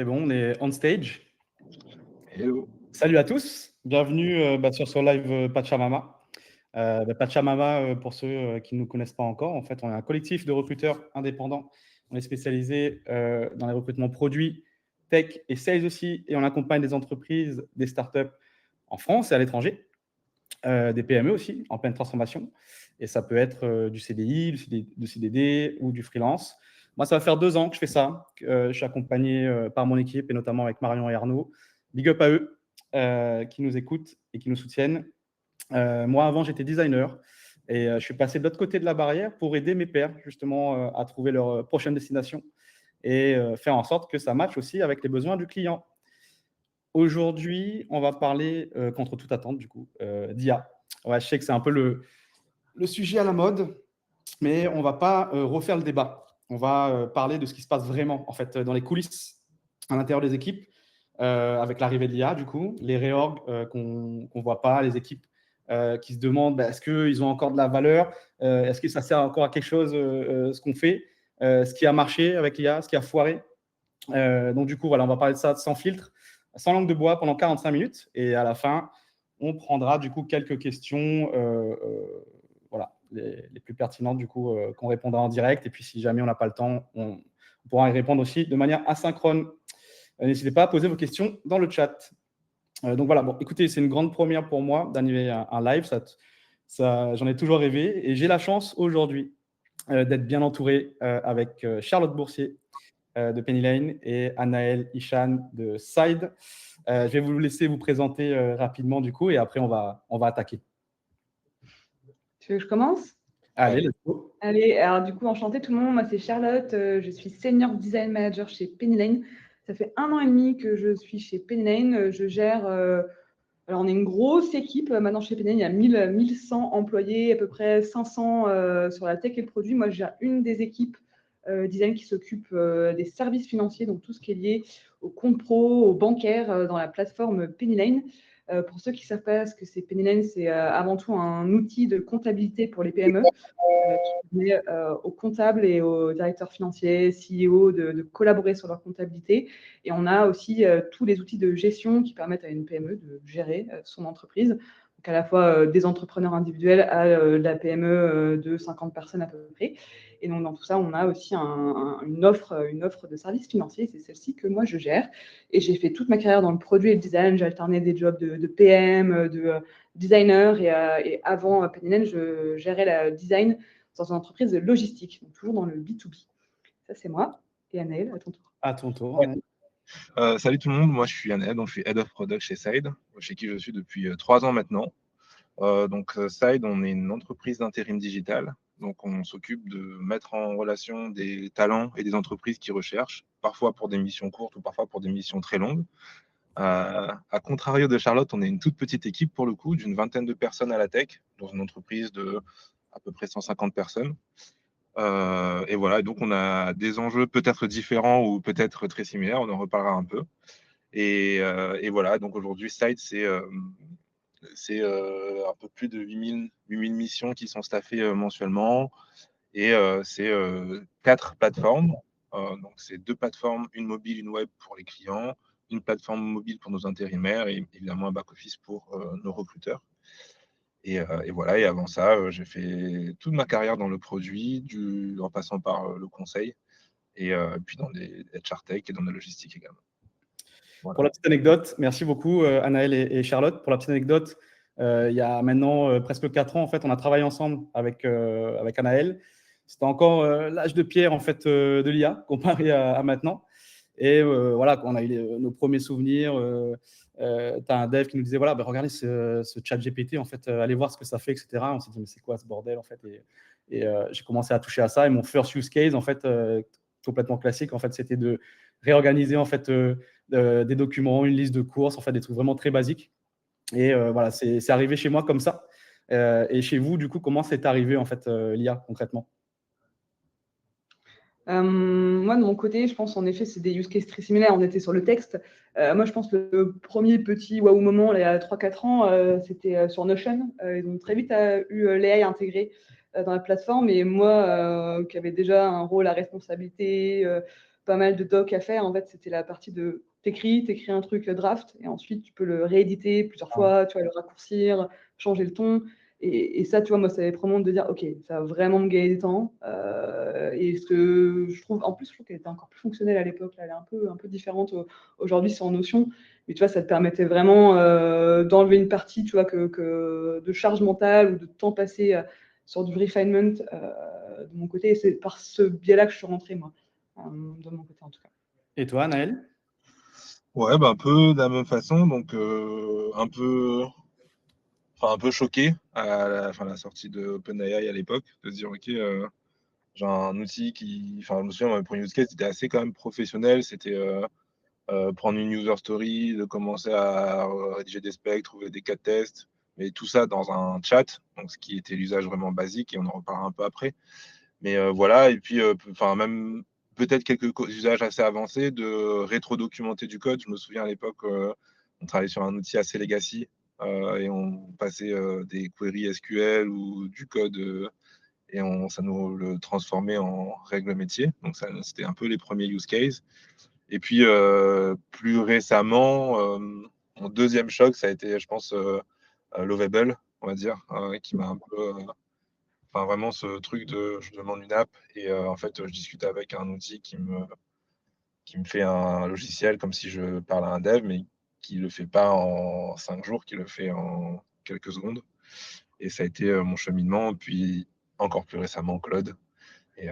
C'est bon, on est on stage. Hello. Salut à tous, bienvenue sur ce live Pachamama. Pachamama, pour ceux qui ne nous connaissent pas encore, en fait, on est un collectif de recruteurs indépendants. On est spécialisé dans les recrutements produits, tech et sales aussi, et on accompagne des entreprises, des startups en France et à l'étranger, des PME aussi, en pleine transformation. Et ça peut être du CDI, du CDD ou du freelance. Moi, ça va faire 2 ans que je fais ça. Je suis accompagné par mon équipe et notamment avec Marion et Arnaud. Big up à eux qui nous écoutent et qui nous soutiennent. Moi, avant, j'étais designer et je suis passé de l'autre côté de la barrière pour aider mes pairs justement à trouver leur prochaine destination et faire en sorte que ça matche aussi avec les besoins du client. Aujourd'hui, on va parler, contre toute attente du coup, d'IA. Ouais, je sais que c'est un peu le sujet à la mode, mais on ne va pas refaire le débat. On va parler de ce qui se passe vraiment, en fait, dans les coulisses, à l'intérieur des équipes, avec l'arrivée de l'IA, du coup, les réorgs qu'on ne voit pas, les équipes qui se demandent est-ce qu'ils ont encore de la valeur, est-ce que ça sert encore à quelque chose, ce qu'on fait, ce qui a marché avec l'IA, ce qui a foiré. Donc, du coup, voilà, on va parler de ça sans filtre, sans langue de bois pendant 45 minutes. Et à la fin, on prendra du coup quelques questions voilà, les plus pertinentes du coup qu'on répondra en direct. Et puis si jamais on n'a pas le temps, on pourra y répondre aussi de manière asynchrone. N'hésitez pas à poser vos questions dans le chat. Donc voilà, bon, écoutez, c'est une grande première pour moi d'animer un live. J'en ai toujours rêvé et j'ai la chance aujourd'hui d'être bien entouré avec Charlotte Boursier de Penny Lane et Anaël Ishan de Side. Je vais vous laisser vous présenter rapidement du coup et après on va attaquer. Tu veux que je commence? Allez, let's go. Allez, alors du coup, enchantée tout le monde, moi c'est Charlotte, je suis Senior Design Manager chez Penny Lane. Ça fait 1 an et demi que je suis chez Penny Lane, je gère, alors on est une grosse équipe, maintenant chez Penny Lane, il y a 1100 employés, à peu près 500 sur la tech et le produit. Moi je gère une des équipes design qui s'occupe des services financiers, donc tout ce qui est lié aux comptes pro, aux bancaires dans la plateforme Penny Lane. Pour ceux qui ne savent pas ce que c'est Penny Lane, c'est avant tout un outil de comptabilité pour les PME qui permet aux comptables et aux directeurs financiers, CEO de collaborer sur leur comptabilité. Et on a aussi tous les outils de gestion qui permettent à une PME de gérer son entreprise. Donc à la fois des entrepreneurs individuels à la PME de 50 personnes à peu près. Et donc dans tout ça, on a aussi une offre de services financiers. C'est celle-ci que moi je gère. Et j'ai fait toute ma carrière dans le produit et le design. J'ai alterné des jobs de PM, de designer. Et avant Penny Lane, je gérais le design dans une entreprise de logistique, donc toujours dans le B2B. Ça, c'est moi. Et Anaël, à ton tour. À ton tour. Ouais. Salut tout le monde, moi je suis Anaël, donc je suis Head of Product chez Side, chez qui je suis depuis 3 ans maintenant. Side, on est une entreprise d'intérim digital. Donc on s'occupe de mettre en relation des talents et des entreprises qui recherchent, parfois pour des missions courtes ou parfois pour des missions très longues. À contrario de Charlotte, on est une toute petite équipe pour le coup, d'une 20aine de personnes à la tech, dans une entreprise de à peu près 150 personnes. Et voilà, donc on a des enjeux peut-être différents ou peut-être très similaires, on en reparlera un peu. Et voilà, donc aujourd'hui, Side, c'est un peu plus de 8000 missions qui sont staffées mensuellement. Et c'est 4 plateformes. Donc c'est 2 plateformes, une mobile, une web pour les clients, une plateforme mobile pour nos intérimaires et évidemment un back-office pour nos recruteurs. Et voilà, et avant ça, j'ai fait toute ma carrière dans le produit, en passant par le conseil, et puis dans des HR Tech et dans la logistique également. Voilà. Pour la petite anecdote, merci beaucoup Anaël et Charlotte. Pour la petite anecdote, il y a maintenant presque 4 ans, en fait, on a travaillé ensemble avec Anaël. C'était encore l'âge de pierre en fait, de l'IA comparé à maintenant. Et voilà, on a eu nos premiers souvenirs. Tu as un dev qui nous disait voilà, regardez ce chat GPT, en fait, allez voir ce que ça fait, etc. On s'est dit mais c'est quoi ce bordel en fait. Et j'ai commencé à toucher à ça. Et mon first use case, en fait, complètement classique, en fait, c'était de réorganiser en fait des documents, une liste de courses, en fait, des trucs vraiment très basiques. Et voilà, c'est arrivé chez moi comme ça. Et chez vous, du coup, comment c'est arrivé en fait l'IA concrètement? Moi, de mon côté, je pense en effet, c'est des use cases très similaires. On était sur le texte. Moi, je pense que le premier petit waouh moment, il y a 3-4 ans, c'était sur Notion. Ils ont très vite eu l'AI intégré dans la plateforme. Et moi, qui avait déjà un rôle à responsabilité, pas mal de docs à faire, en fait, c'était la partie de t'écris un truc draft, et ensuite tu peux le rééditer plusieurs fois, tu vas le raccourcir, changer le ton. Et ça, tu vois, moi, ça avait vraiment de dire, OK, ça va vraiment me gagner du temps. Et ce que je trouve, en plus, je trouve qu'elle était encore plus fonctionnelle à l'époque. Là, elle est un peu différente aujourd'hui sans Notion. Mais tu vois, ça te permettait vraiment d'enlever une partie, tu vois, de charge mentale ou de temps passé sur du refinement de mon côté. Et c'est par ce biais-là que je suis rentrée, moi, de mon côté en tout cas. Et toi, Naël? Ouais, bah, un peu de la même façon, donc un peu choqué à la sortie de OpenAI à l'époque, de se dire ok, j'ai un outil je me souviens, mon premier use case c'était assez quand même professionnel, c'était prendre une user story, de commencer à rédiger des specs, trouver des cas de test, mais tout ça dans un chat, donc ce qui était l'usage vraiment basique, et on en reparlera un peu après. Mais voilà, et puis même peut-être quelques usages assez avancés de rétro-documenter du code. Je me souviens à l'époque, on travaillait sur un outil assez legacy et on passait des queries SQL ou du code et ça nous le transformait en règles métiers. Donc ça, c'était un peu les premiers use cases. Et puis plus récemment, mon deuxième choc, ça a été, je pense, Lovable, on va dire, qui m'a un peu vraiment, ce truc de je demande une app et en fait, je discute avec un outil qui me fait un logiciel comme si je parle à un dev, mais qui le fait pas en 5 jours, qui le fait en quelques secondes. Et ça a été mon cheminement, puis encore plus récemment Claude. Et,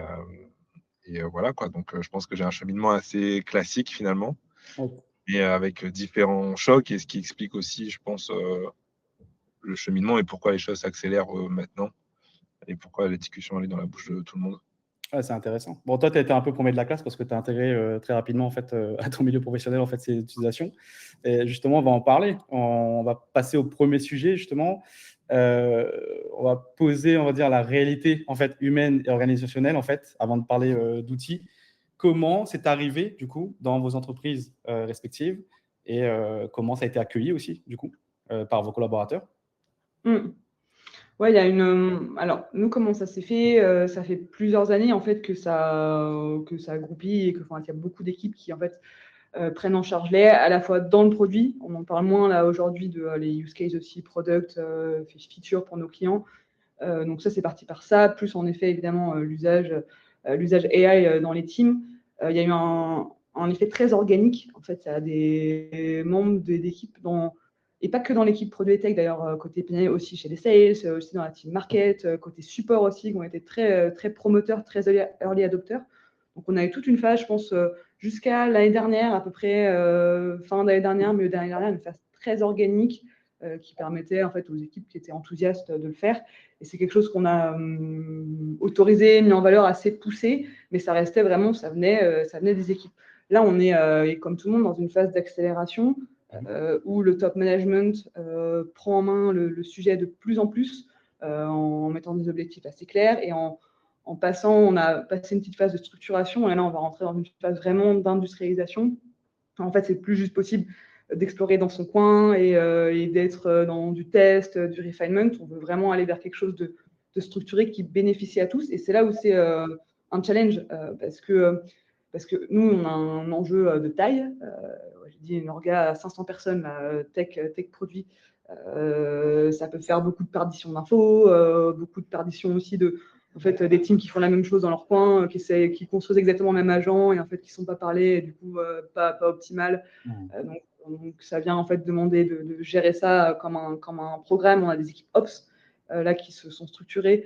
voilà quoi. Donc, je pense que j'ai un cheminement assez classique finalement, Ouais. mais avec différents chocs, et ce qui explique aussi, je pense, le cheminement et pourquoi les choses s'accélèrent maintenant et pourquoi la discussion elle est dans la bouche de tout le monde. Ouais, c'est intéressant. Bon, toi, tu as été un peu paumé de la classe parce que tu as intégré très rapidement en fait, à ton milieu professionnel en fait, ces utilisations. Et justement, on va en parler. On va passer au premier sujet, justement. On va poser, on va dire, la réalité en fait, humaine et organisationnelle, en fait, avant de parler d'outils. Comment c'est arrivé, du coup, dans vos entreprises respectives et comment ça a été accueilli aussi, du coup, par vos collaborateurs? Ouais, il y a alors, nous, comment ça s'est fait? Ça fait plusieurs années, en fait, que ça groupit et qu'il y a beaucoup d'équipes qui, en fait, prennent en charge à la fois dans le produit. On en parle moins, là, aujourd'hui, les use cases aussi, product, feature pour nos clients. Donc ça, c'est parti par ça, plus en effet, évidemment, l'usage AI dans les teams. Il y a eu un effet très organique. En fait, il y a des membres d'équipes et pas que dans l'équipe produit et tech, d'ailleurs, côté PNL, aussi chez les sales, aussi dans la team market, côté support aussi, qui ont été très, très promoteurs, très early adopters. Donc, on a eu toute une phase, je pense, jusqu'à l'année dernière, à peu près fin d'année dernière, milieu d'année dernière, une phase très organique qui permettait en fait aux équipes qui étaient enthousiastes de le faire. Et c'est quelque chose qu'on a autorisé, mis en valeur, assez poussé, mais ça restait vraiment, ça venait des équipes. Là, on est, comme tout le monde, dans une phase d'accélération où le top management prend en main le sujet de plus en plus en mettant des objectifs assez clairs et en passant, on a passé une petite phase de structuration et là, on va rentrer dans une phase vraiment d'industrialisation. En fait, c'est plus juste possible d'explorer dans son coin et d'être dans du test, du refinement. On veut vraiment aller vers quelque chose de structuré qui bénéficie à tous. Et c'est là où c'est un challenge parce que nous, on a un enjeu de taille. J'ai dit une orga à 500 personnes, tech produit. Ça peut faire beaucoup de perditions d'infos, beaucoup de perditions aussi en fait, des teams qui font la même chose dans leur coin, qui construisent exactement le même agent et en fait qui ne sont pas parlés et du coup pas optimal. Donc ça vient en fait demander de gérer ça comme un programme. On a des équipes Ops là qui se sont structurées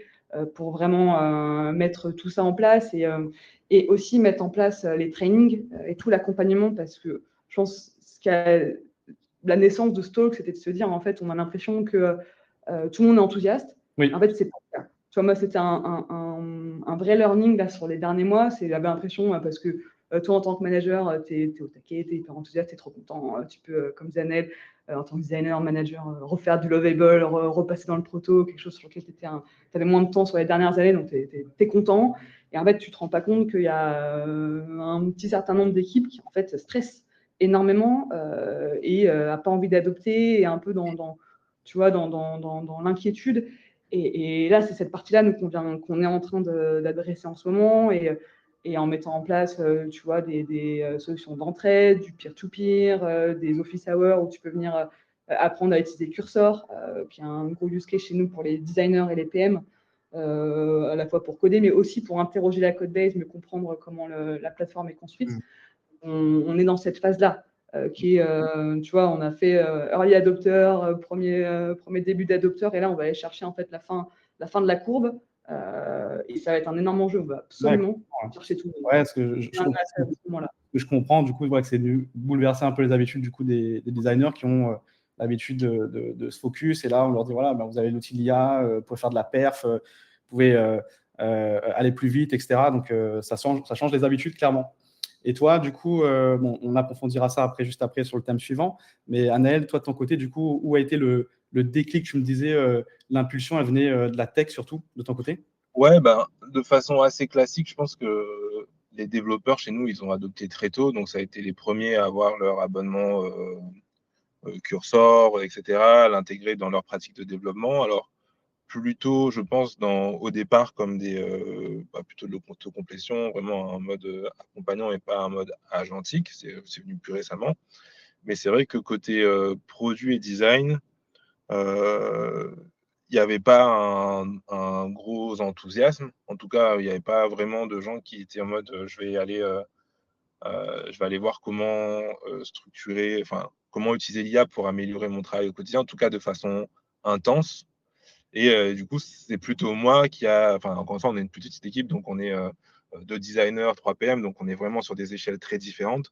pour vraiment mettre tout ça en place et aussi mettre en place les trainings et tout l'accompagnement parce que je pense la naissance de Stalk, c'était de se dire en fait on a l'impression que tout le monde est enthousiaste. Oui. En fait, c'est pas le cas. Tu vois, moi, c'était un vrai learning là, sur les derniers mois. J'avais l'impression, parce que toi, en tant que manager, tu es au taquet, tu es hyper enthousiaste, tu es trop content. Tu peux, comme Zanel, en tant que designer, manager, refaire du lovable, repasser dans le proto, quelque chose sur lequel tu avais moins de temps sur les dernières années, donc tu es content. Et en fait, tu ne te rends pas compte qu'il y a un petit certain nombre d'équipes qui, en fait, stressent énormément et n'a pas envie d'adopter et un peu tu vois, dans l'inquiétude. Et là, c'est cette partie-là qu'on est en train d'adresser en ce moment et en mettant en place, tu vois, des solutions d'entraide, du peer-to-peer, des office hours où tu peux venir apprendre à utiliser Cursor, qui est un gros use case chez nous pour les designers et les PM, à la fois pour coder, mais aussi pour interroger la code base, mieux comprendre comment la plateforme est construite. On est dans cette phase-là. Qui est, tu vois, on a fait early adopter, premier début d'adopter, et là, on va aller chercher en fait la fin de la courbe, et ça va être un énorme enjeu. On va absolument chercher tout le monde. Ouais, ce que je comprends, du coup, que c'est de bouleverser un peu les habitudes du coup, des designers qui ont l'habitude de se focus, et là, on leur dit, voilà, vous avez l'outil l'IA, vous pouvez faire de la perf, vous pouvez aller plus vite, etc. Donc, ça change les habitudes, clairement. Et toi, du coup, on approfondira ça juste après sur le thème suivant. Mais Anaël, toi, de ton côté, du coup, où a été le déclic? Tu me disais, l'impulsion, elle venait de la tech surtout, de ton côté? Ouais, de façon assez classique, je pense que les développeurs chez nous, ils ont adopté très tôt. Donc, ça a été les premiers à avoir leur abonnement Cursor, etc., à l'intégrer dans leur pratique de développement. Alors, plutôt, je pense, au départ, comme plutôt de l'autocomplétion, vraiment un mode accompagnant et pas un mode agentique. C'est venu plus récemment. Mais c'est vrai que côté produit et design, il n'y avait pas un gros enthousiasme. En tout cas, il n'y avait pas vraiment de gens qui étaient en mode je vais aller voir comment structurer, enfin, comment utiliser l'IA pour améliorer mon travail au quotidien, en tout cas de façon intense. Et du coup, c'est plutôt moi enfin, encore une fois, on est une petite équipe, donc on est 2 designers, 3 PM, donc on est vraiment sur des échelles très différentes.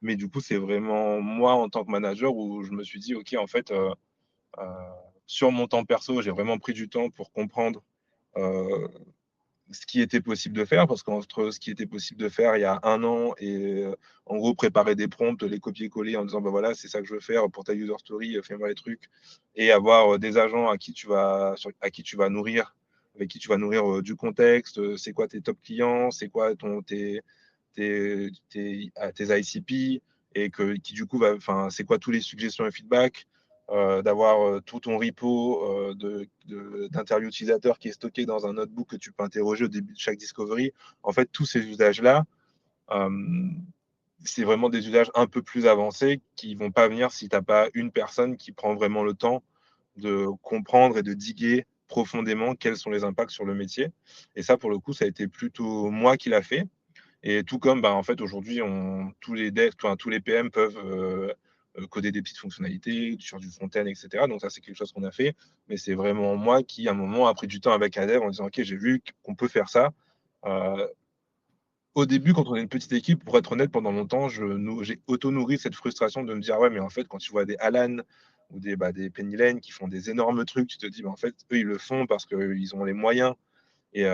Mais du coup, c'est vraiment moi, en tant que manager, où je me suis dit, OK, en fait, sur mon temps perso, j'ai vraiment pris du temps pour comprendre ce qui était possible de faire, parce qu'entre ce qui était possible de faire il y a 1 an et en gros, préparer des prompts, les copier-coller en disant, voilà, c'est ça que je veux faire pour ta user story, fais-moi les trucs, et avoir des agents à qui tu vas nourrir, avec qui tu vas nourrir du contexte, c'est quoi tes top clients, c'est quoi tes ICP, et qui du coup c'est quoi tous les suggestions et feedback, d'avoir tout ton repo d'interview utilisateur qui est stocké dans un notebook que tu peux interroger au début de chaque discovery. En fait, tous ces usages-là, c'est vraiment des usages un peu plus avancés qui ne vont pas venir si tu n'as pas une personne qui prend vraiment le temps de comprendre et de diguer profondément quels sont les impacts sur le métier. Et ça, pour le coup, ça a été plutôt moi qui l'a fait. Et tout comme, en fait, aujourd'hui, tous les devs, tous les PM peuvent coder des petites fonctionnalités sur du front-end, etc. Donc ça, c'est quelque chose qu'on a fait. Mais c'est vraiment moi qui, à un moment, a pris du temps avec un dev en disant, OK, j'ai vu qu'on peut faire ça. Au début, quand on est une petite équipe, pour être honnête, pendant longtemps, j'ai auto-nourri cette frustration de me dire, ouais, mais en fait, quand tu vois des Alan ou des Penny Lane qui font des énormes trucs, tu te dis, en fait, eux, ils le font parce qu'ils ont les moyens. Et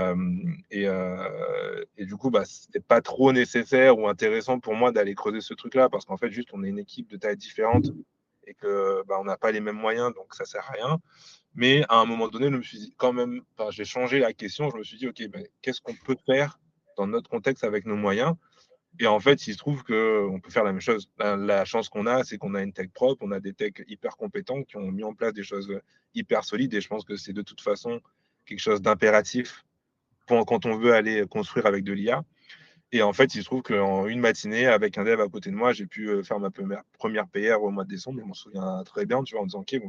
du coup, c'était pas trop nécessaire ou intéressant pour moi d'aller creuser ce truc-là, parce qu'en fait, juste, on est une équipe de taille différente et que on n'a pas les mêmes moyens, donc ça sert à rien. Mais à un moment donné, je me suis dit quand même, j'ai changé la question. Je me suis dit, OK, qu'est-ce qu'on peut faire dans notre contexte avec nos moyens? Et en fait, il se trouve qu'on peut faire la même chose. La chance qu'on a, c'est qu'on a une tech propre, on a des techs hyper compétents qui ont mis en place des choses hyper solides. Et je pense que c'est de toute façon quelque chose d'impératif quand on veut aller construire avec de l'IA. Et en fait, il se trouve qu'en une matinée, avec un dev à côté de moi, j'ai pu faire ma première PR au mois de décembre. Je m'en souviens très bien, tu vois, en disant, OK, il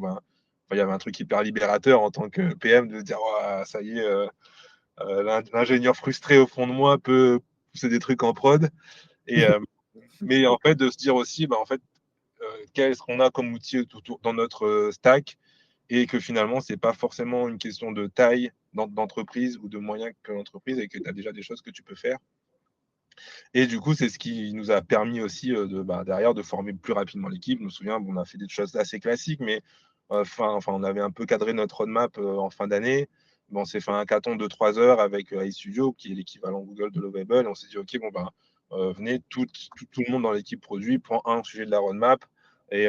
y avait un truc hyper libérateur en tant que PM de dire, oh, ça y est, l'ingénieur frustré au fond de moi peut pousser des trucs en prod. Mais en fait, de se dire aussi, en fait, qu'est-ce qu'on a comme outil dans notre stack, et que finalement, c'est pas forcément une question de taille d'entreprise ou de moyens que l'entreprise, et que tu as déjà des choses que tu peux faire. Et du coup, c'est ce qui nous a permis aussi derrière de former plus rapidement l'équipe. Je me souviens, on a fait des choses assez classiques, mais on avait un peu cadré notre roadmap en fin d'année. On s'est fait un hackathon de 3 heures avec iStudio, qui est l'équivalent Google de Lovable. On s'est dit, OK, venez, tout le monde dans l'équipe produit, prend un sujet de la roadmap et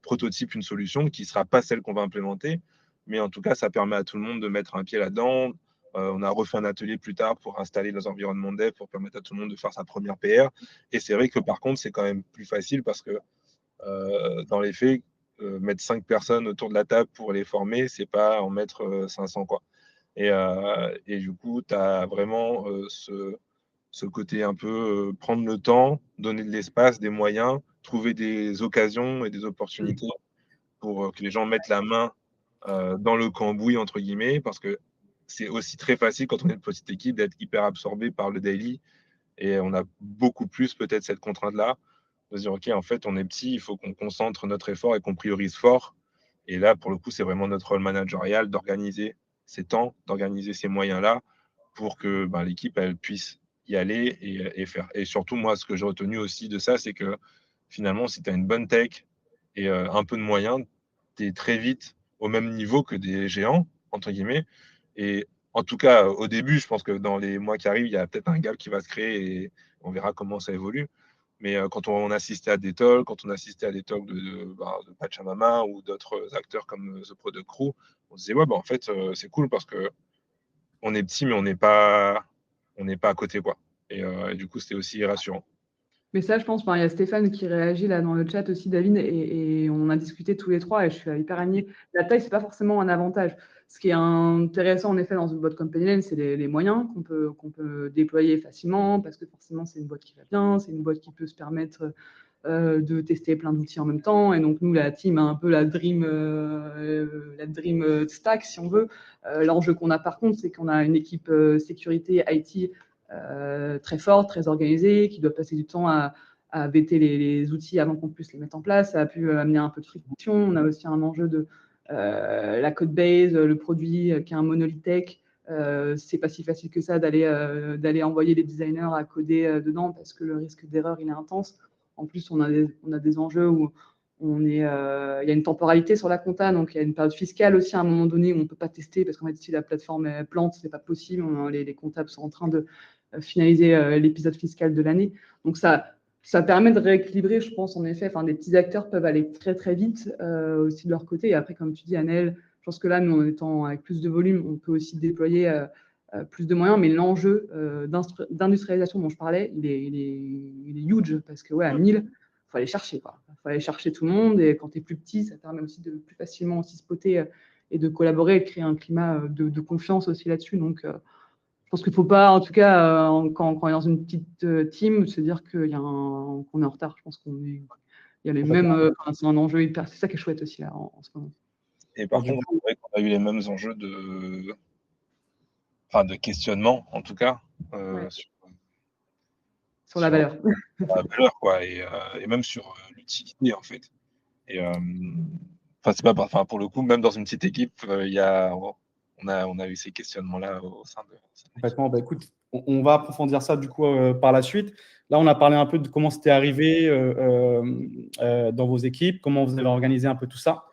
prototype une solution qui ne sera pas celle qu'on va implémenter. Mais en tout cas, ça permet à tout le monde de mettre un pied là-dedans. On a refait un atelier plus tard pour installer nos environnements dev, pour permettre à tout le monde de faire sa première PR. Et c'est vrai que par contre, c'est quand même plus facile parce que dans les faits, mettre 5 personnes autour de la table pour les former, c'est pas en mettre 500, quoi. Et du coup, tu as vraiment ce côté un peu prendre le temps, donner de l'espace, des moyens, trouver des occasions et des opportunités pour que les gens mettent la main dans le cambouis, entre guillemets, parce que c'est aussi très facile quand on est une petite équipe d'être hyper absorbé par le daily et on a beaucoup plus peut-être cette contrainte-là de se dire, OK, en fait, on est petit, il faut qu'on concentre notre effort et qu'on priorise fort. Et là, pour le coup, c'est vraiment notre rôle managérial d'organiser ces temps, d'organiser ces moyens-là pour que l'équipe, elle puisse y aller et faire. Et surtout, moi, ce que j'ai retenu aussi de ça, c'est que finalement, si tu as une bonne tech et un peu de moyens, tu es très vite au même niveau que des géants, entre guillemets. Et en tout cas, au début, je pense que dans les mois qui arrivent, il y a peut-être un gap qui va se créer et on verra comment ça évolue. Mais quand on assistait à des talks, quand on assistait à des talks de Pachamama ou d'autres acteurs comme The Product Crew, on se disait, ouais, en fait, c'est cool parce que on est petit, mais on n'est pas à côté, quoi. Et du coup, c'était aussi rassurant. Mais ça, je pense, il y a Stéphane qui réagit là dans le chat aussi, David, et on en a discuté tous les trois et je suis hyper alignée. La taille, c'est pas forcément un avantage. Ce qui est intéressant, en effet, dans une boîte comme Pennyline, c'est les moyens qu'on peut déployer facilement parce que forcément, c'est une boîte qui va bien, c'est une boîte qui peut se permettre de tester plein d'outils en même temps. Et donc, nous, la team a un peu la dream stack, si on veut. L'enjeu qu'on a, par contre, c'est qu'on a une équipe sécurité IT très forte, très organisée, qui doit passer du temps à vêter les outils avant qu'on puisse les mettre en place. Ça a pu amener un peu de friction. On a aussi un enjeu de la code base, le produit qui est un monolithe tech. C'est pas si facile que ça d'aller envoyer les designers à coder dedans parce que le risque d'erreur il est intense. En plus, on a des enjeux où il y a une temporalité sur la compta, donc il y a une période fiscale aussi à un moment donné où on ne peut pas tester parce qu'en fait, si la plateforme plante, c'est pas possible. Les comptables sont en train de finaliser l'épisode fiscal de l'année. Donc ça permet de rééquilibrer, je pense, en effet. Enfin, des petits acteurs peuvent aller très, très vite aussi de leur côté. Et après, comme tu dis, Annelle, je pense que là, nous, en étant avec plus de volume, on peut aussi déployer plus de moyens. Mais l'enjeu d'industrialisation dont je parlais, il est huge parce que, ouais, à 1000, il faut aller chercher, quoi. Il faut aller chercher tout le monde. Et quand tu es plus petit, ça permet aussi de plus facilement aussi spotter et de collaborer et de créer un climat de confiance aussi là-dessus. Donc, je pense qu'il ne faut pas, en tout cas, quand on est dans une petite team, se dire qu'on est en retard. Je pense il y a les mêmes. C'est un enjeu hyper. C'est ça qui est chouette aussi là, en ce moment. Et par contre, c'est vrai qu'on a eu les mêmes enjeux de questionnement, en tout cas, sur la valeur. La valeur, quoi, et même sur l'utilité, en fait. Et c'est pas, pour le coup, même dans une petite équipe, on a eu ces questionnements-là au sein de. Complètement. Écoute, on va approfondir ça du coup par la suite. Là, on a parlé un peu de comment c'était arrivé dans vos équipes, comment vous avez organisé un peu tout ça.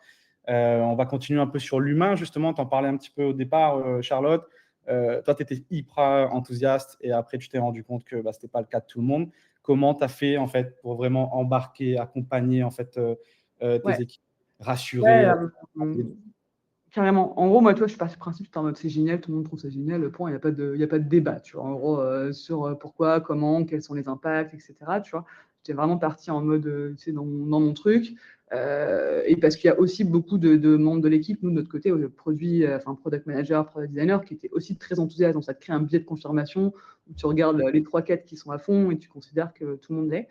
On va continuer un peu sur l'humain, justement. Tu en parlais un petit peu au départ, Charlotte. Toi, tu étais hyper enthousiaste et après, tu t'es rendu compte que ce n'était pas le cas de tout le monde. Comment tu as fait en fait, pour vraiment embarquer, accompagner en fait, tes équipes, rassurer Carrément. En gros, moi, toi, je suis partie du principe, c'est en mode c'est génial, tout le monde trouve ça génial, le point, il n'y a pas de débat, tu vois, en gros, sur pourquoi, comment, quels sont les impacts, etc. Tu vois, j'étais vraiment partie en mode, tu sais, dans mon truc. Et parce qu'il y a aussi beaucoup de membres de l'équipe, nous, de notre côté, product manager, product designer, qui étaient aussi très enthousiastes. Donc, ça te crée un biais de confirmation où tu regardes les 3-4 qui sont à fond et tu considères que tout le monde l'est.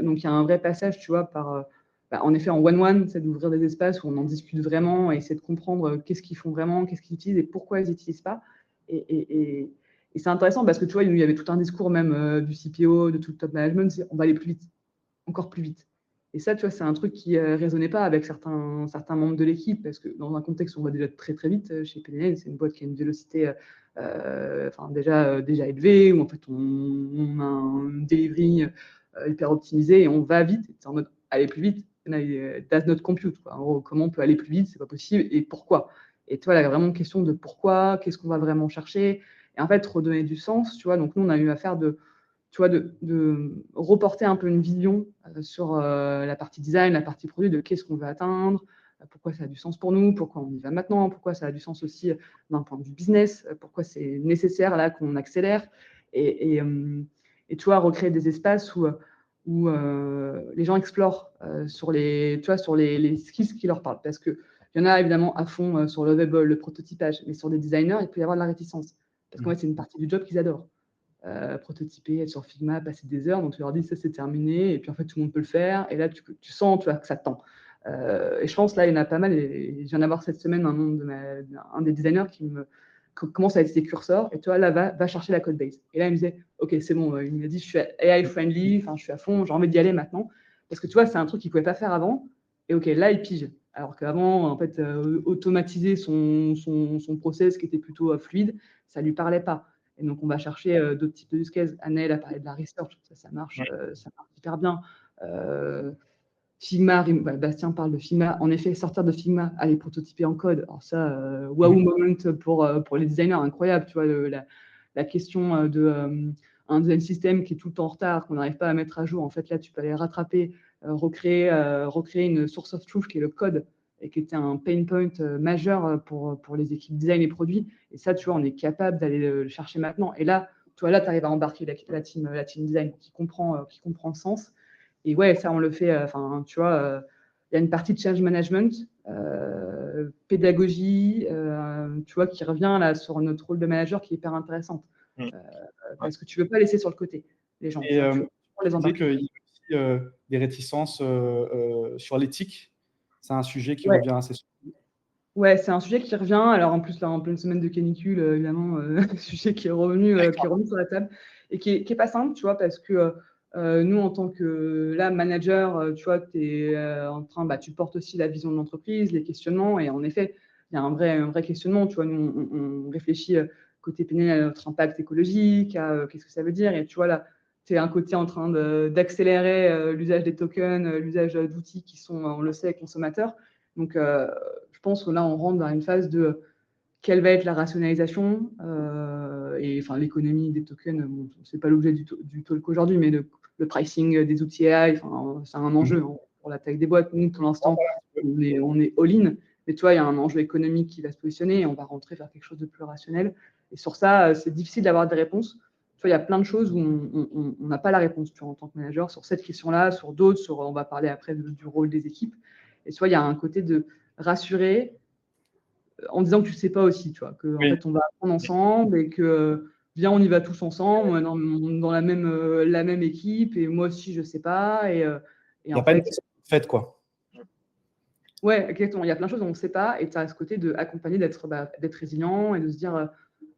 Donc, il y a un vrai passage, tu vois, par en effet, en one-one, c'est d'ouvrir des espaces où on en discute vraiment et essayer de comprendre qu'est-ce qu'ils font vraiment, qu'est-ce qu'ils utilisent et pourquoi ils n'utilisent pas. Et c'est intéressant parce que tu vois, il y avait tout un discours même du CPO, de tout le top management, c'est on va aller plus vite, encore plus vite. Et ça, tu vois, c'est un truc qui ne résonnait pas avec certains membres de l'équipe parce que dans un contexte où on va déjà très très vite chez PNL, c'est une boîte qui a une vélocité déjà élevée, où en fait on a un delivery hyper optimisé et on va vite. C'est en mode aller plus vite. That's not compute. Quoi. En gros, comment on peut aller plus vite, c'est pas possible, et pourquoi? Et tu vois, là, il y a vraiment une question de pourquoi, qu'est-ce qu'on va vraiment chercher, et en fait, redonner du sens, tu vois. Donc, nous, on a eu affaire de reporter un peu une vision sur la partie design, la partie produit, de qu'est-ce qu'on veut atteindre, pourquoi ça a du sens pour nous, pourquoi on y va maintenant, pourquoi ça a du sens aussi d'un point de vue business, pourquoi c'est nécessaire là qu'on accélère, et tu vois, recréer des espaces où où les gens explorent sur les skills qui leur parlent. Parce qu'il y en a évidemment à fond sur le web, le prototypage, mais sur des designers, il peut y avoir de la réticence. Parce qu'en fait, c'est une partie du job qu'ils adorent. Prototyper, être sur Figma, passer des heures, donc tu leur dis ça c'est terminé, et puis en fait tout le monde peut le faire, et là tu sens que ça te tend. Et je pense là il y en a pas mal, et je viens d'avoir cette semaine un des designers qui commence à être ses curseurs, et toi là va chercher la code base. Et là il me disait ok c'est bon, il m'a dit je suis AI friendly, je suis à fond, j'ai envie d'y aller maintenant, parce que tu vois c'est un truc qu'il pouvait pas faire avant, et ok là il pige. Alors qu'avant, en fait, automatiser son process qui était plutôt fluide, ça lui parlait pas. Et donc, on va chercher d'autres types de use cases. Annelle a parlé de la research, ça marche hyper bien. Figma, Bastien parle de Figma. En effet, sortir de Figma, aller prototyper en code. Alors ça, wow moment pour les designers, incroyable. Tu vois, la question un design system qui est tout le temps en retard, qu'on n'arrive pas à mettre à jour. En fait, là, tu peux aller rattraper, recréer une source of truth qui est le code et qui était un pain point majeur pour les équipes design et produits. Et ça, tu vois, on est capable d'aller le chercher maintenant. Et là, tu vois, là, tu arrives à embarquer la team design qui comprend le sens. Et ouais, ça, on le fait. Enfin, tu vois, il y a une partie de change management, pédagogie, tu vois, qui revient là sur notre rôle de manager qui est hyper intéressante. Parce que tu veux pas laisser sur le côté les gens. Et Tu vois, tu veux les tu disais qu'il embarquer. y a aussi des réticences sur l'éthique. C'est un sujet qui Ouais. revient assez souvent. Ouais, c'est un sujet qui revient. Alors en plus, là, en pleine semaine de canicule, évidemment, un sujet qui est revenu sur la table et qui est pas simple, tu vois, parce que nous, en tant que manager, tu vois, en train, tu portes aussi la vision de l'entreprise, les questionnements. Et en effet, il y a un vrai questionnement. Tu vois, nous, on réfléchit côté pénal à notre impact écologique, à qu'est-ce que ça veut dire. Et tu vois, là, tu es un côté en train d'accélérer l'usage des tokens, l'usage d'outils qui sont, on le sait, consommateurs. Donc, je pense que là, on rentre dans une phase de quelle va être la rationalisation et enfin l'économie des tokens. Bon, c'est pas l'objet du talk aujourd'hui, mais le pricing des outils AI, c'est un enjeu pour la taille des boîtes. Nous, pour l'instant, on est all-in, mais tu vois, il y a un enjeu économique qui va se positionner et on va rentrer vers quelque chose de plus rationnel. Et sur ça, c'est difficile d'avoir des réponses. Tu vois, il y a plein de choses où on n'a pas la réponse, tu vois, en tant que manager, sur cette question-là, sur d'autres, on va parler après du rôle des équipes. Et tu vois, il y a un côté de rassurer en disant que tu ne sais pas aussi, tu vois, qu'en fait, on va apprendre ensemble et que viens, on y va tous ensemble, dans la même équipe, et moi aussi, je ne sais pas. Et Il n'y a en pas une fait, fête, quoi. ouais, exactement. Il y a plein de choses dont on ne sait pas, et tu as ce côté d'accompagner, d'être résilient et de se dire,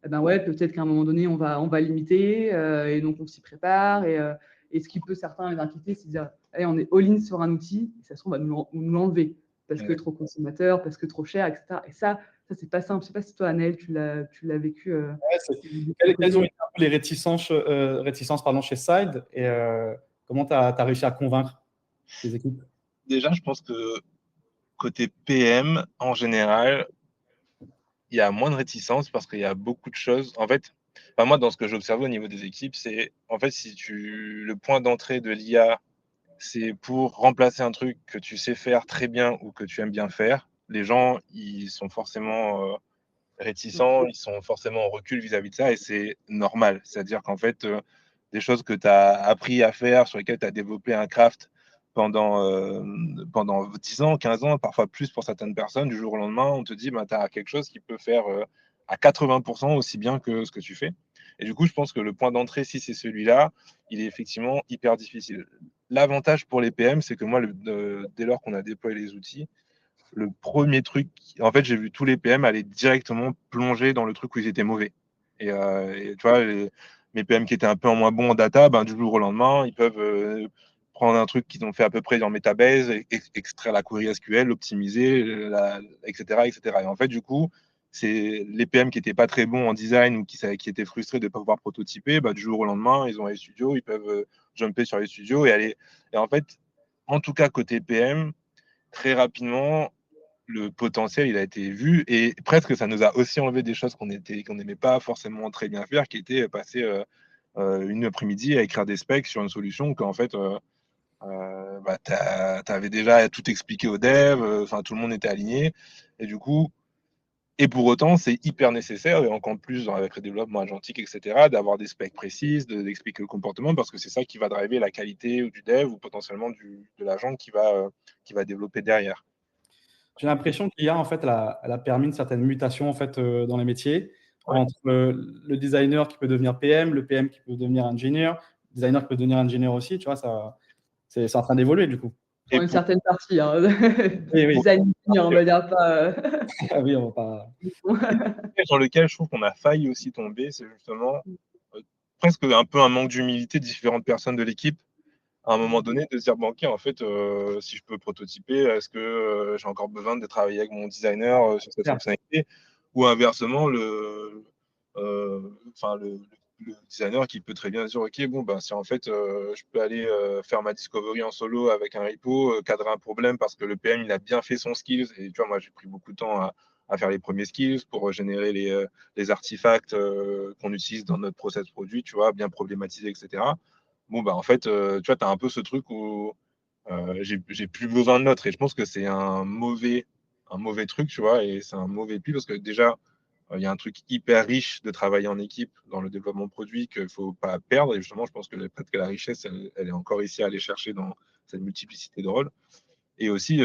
eh ben ouais, peut-être qu'à un moment donné, on va limiter, et donc on s'y prépare. Et ce qui peut certains les inquiéter, c'est de dire, allez, on est all-in sur un outil, et ça se trouve, on va nous l'enlever, parce que trop consommateur, parce que trop cher, etc. Et ça c'est pas simple. Je ne sais pas si toi, Anaël, tu l'as vécu. Quelles ont été un peu les réticences pardon, chez Side et comment tu as réussi à convaincre tes équipes? Déjà, je pense que côté PM, en général, il y a moins de réticence parce qu'il y a beaucoup de choses. En fait, moi, dans ce que j'observe au niveau des équipes, c'est en fait, le point d'entrée de l'IA, c'est pour remplacer un truc que tu sais faire très bien ou que tu aimes bien faire. Les gens, ils sont forcément réticents, ils sont forcément en recul vis-à-vis de ça et c'est normal. C'est-à-dire qu'en fait, des choses que tu as appris à faire, sur lesquelles tu as développé un craft pendant 10 ans, 15 ans, parfois plus pour certaines personnes, du jour au lendemain, on te dit, bah, tu as quelque chose qui peut faire à 80% aussi bien que ce que tu fais. Et du coup, je pense que le point d'entrée, si c'est celui-là, il est effectivement hyper difficile. L'avantage pour les PM, c'est que moi, dès lors qu'on a déployé les outils, le premier truc, en fait, j'ai vu tous les PM aller directement plonger dans le truc où ils étaient mauvais. Et tu vois, mes PM qui étaient un peu en moins bons en data, ben, du jour au lendemain, ils peuvent prendre un truc qu'ils ont fait à peu près dans Metabase, extraire la query SQL, l'optimiser, etc., etc. Et en fait, du coup, c'est les PM qui n'étaient pas très bons en design ou qui étaient frustrés de ne pas pouvoir prototyper, bah, du jour au lendemain, ils ont les studios, ils peuvent jumper sur les studios et aller. Et en fait, en tout cas, côté PM, très rapidement, le potentiel, il a été vu et presque ça nous a aussi enlevé des choses qu'on n'aimait pas forcément très bien faire, qui était passer une après-midi à écrire des specs sur une solution qu'en fait, tu avais déjà tout expliqué aux devs, tout le monde était aligné. Et du coup, Et pour autant, c'est hyper nécessaire, et encore plus avec le développement agentique, etc., d'avoir des specs précises, d'expliquer le comportement, parce que c'est ça qui va driver la qualité ou du dev ou potentiellement de l'agent qui va développer derrière. J'ai l'impression qu'IA, en fait, elle a permis une certaine mutation, en fait, dans les métiers, Ouais. entre le designer qui peut devenir PM, le PM qui peut devenir ingénieur, le designer qui peut devenir ingénieur aussi, tu vois, c'est en train d'évoluer, du coup. Pour Et une pour, certaine partie, hein. Oui, oui. Design engineer, on va dire pas. Ah oui, on va pas. dans lequel je trouve qu'on a failli aussi tomber, c'est justement presque un peu un manque d'humilité de différentes personnes de l'équipe, à un moment donné, de se dire, bon, ok, en fait, si je peux prototyper, est-ce que j'ai encore besoin de travailler avec mon designer sur cette Clair. fonctionnalité? Ou inversement, enfin, le designer qui peut très bien dire, ok, bon, ben, si en fait, je peux aller faire ma discovery en solo avec un repo, cadrer un problème parce que le PM, il a bien fait son skills. Et tu vois, moi, j'ai pris beaucoup de temps à faire les premiers skills pour générer les artefacts qu'on utilise dans notre process produit, tu vois, bien problématiser, etc. Bon, bah, en fait, tu vois, tu as un peu ce truc où j'ai plus besoin de l'autre. Et je pense que c'est un mauvais truc, tu vois, et c'est un mauvais pli parce que déjà, il y a un truc hyper riche de travailler en équipe dans le développement produit qu'il ne faut pas perdre. Et justement, je pense que peut-être que la richesse, elle est encore ici à aller chercher dans cette multiplicité de rôles. Et aussi,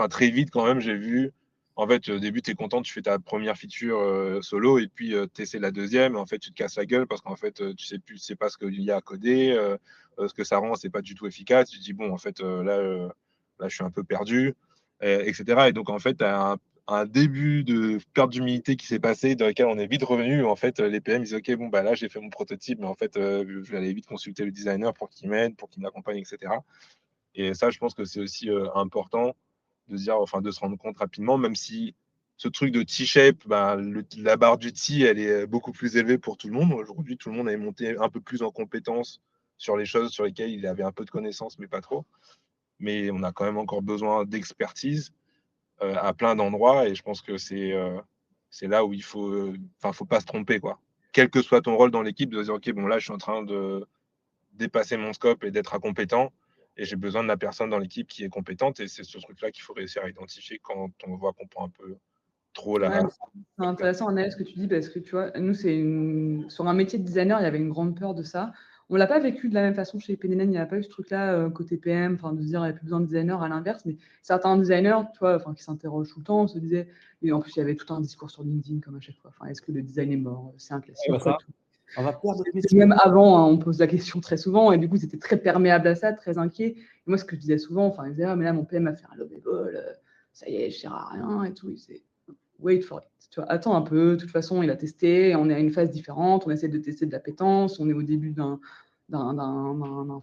très vite, quand même, j'ai vu, en fait, au début, tu es content, tu fais ta première feature solo, et puis tu essaies la deuxième, et en fait, tu te casses la gueule parce qu'en fait, tu sais pas ce qu'il y a à coder, ce que ça rend, c'est pas du tout efficace. Tu te dis, bon, en fait, là, je suis un peu perdu, etc. Et donc, en fait, tu as un début de perte d'humilité qui s'est passé, dans lequel on est vite revenu. En fait, les PM disent, OK, bon, bah là, j'ai fait mon prototype, mais en fait, je vais aller vite consulter le designer pour qu'il m'aide, pour qu'il m'accompagne, etc. Et ça, je pense que c'est aussi important de dire, enfin, de se rendre compte rapidement, même si ce truc de T-shape, bah, la barre du T, elle est beaucoup plus élevée pour tout le monde. Aujourd'hui, tout le monde est monté un peu plus en compétence sur les choses sur lesquelles il avait un peu de connaissances, mais pas trop. Mais on a quand même encore besoin d'expertise à plein d'endroits, et je pense que c'est là où faut pas se tromper, quoi. Quel que soit ton rôle dans l'équipe, de dire, OK, bon, là, je suis en train de dépasser mon scope et d'être incompétent. Et j'ai besoin de la personne dans l'équipe qui est compétente. Et c'est ce truc-là qu'il faut réussir à identifier quand on voit qu'on prend un peu trop Ouais, la. c'est intéressant, Anaël, ce que tu dis, parce que tu vois, nous, sur un métier de designer, il y avait une grande peur de ça. On l'a pas vécu de la même façon chez Peninen, il n'y a pas eu ce truc-là côté PM, enfin, de se dire, il n'y a plus besoin de designer, à l'inverse. Mais certains designers, tu vois, enfin, qui s'interrogent tout le temps, se disaient, et en plus, il y avait tout un discours sur LinkedIn, comme à chaque fois. Enfin, est-ce que le design est mort? C'est un classique. Ouais, bah ça, Tout. on va perdre notre métier. Même avant, hein, on pose la question très souvent, et du coup, c'était très perméable à ça, très inquiet. Et moi, ce que je disais souvent, enfin, ils disaient, ah, mais là, mon PM a fait un lobby ball, ça y est, je ne sers à rien et tout. Wait for it. Tu vois, attends un peu, de toute façon, il a testé, on est à une phase différente, on essaie de tester de l'appétence, on est au début d'un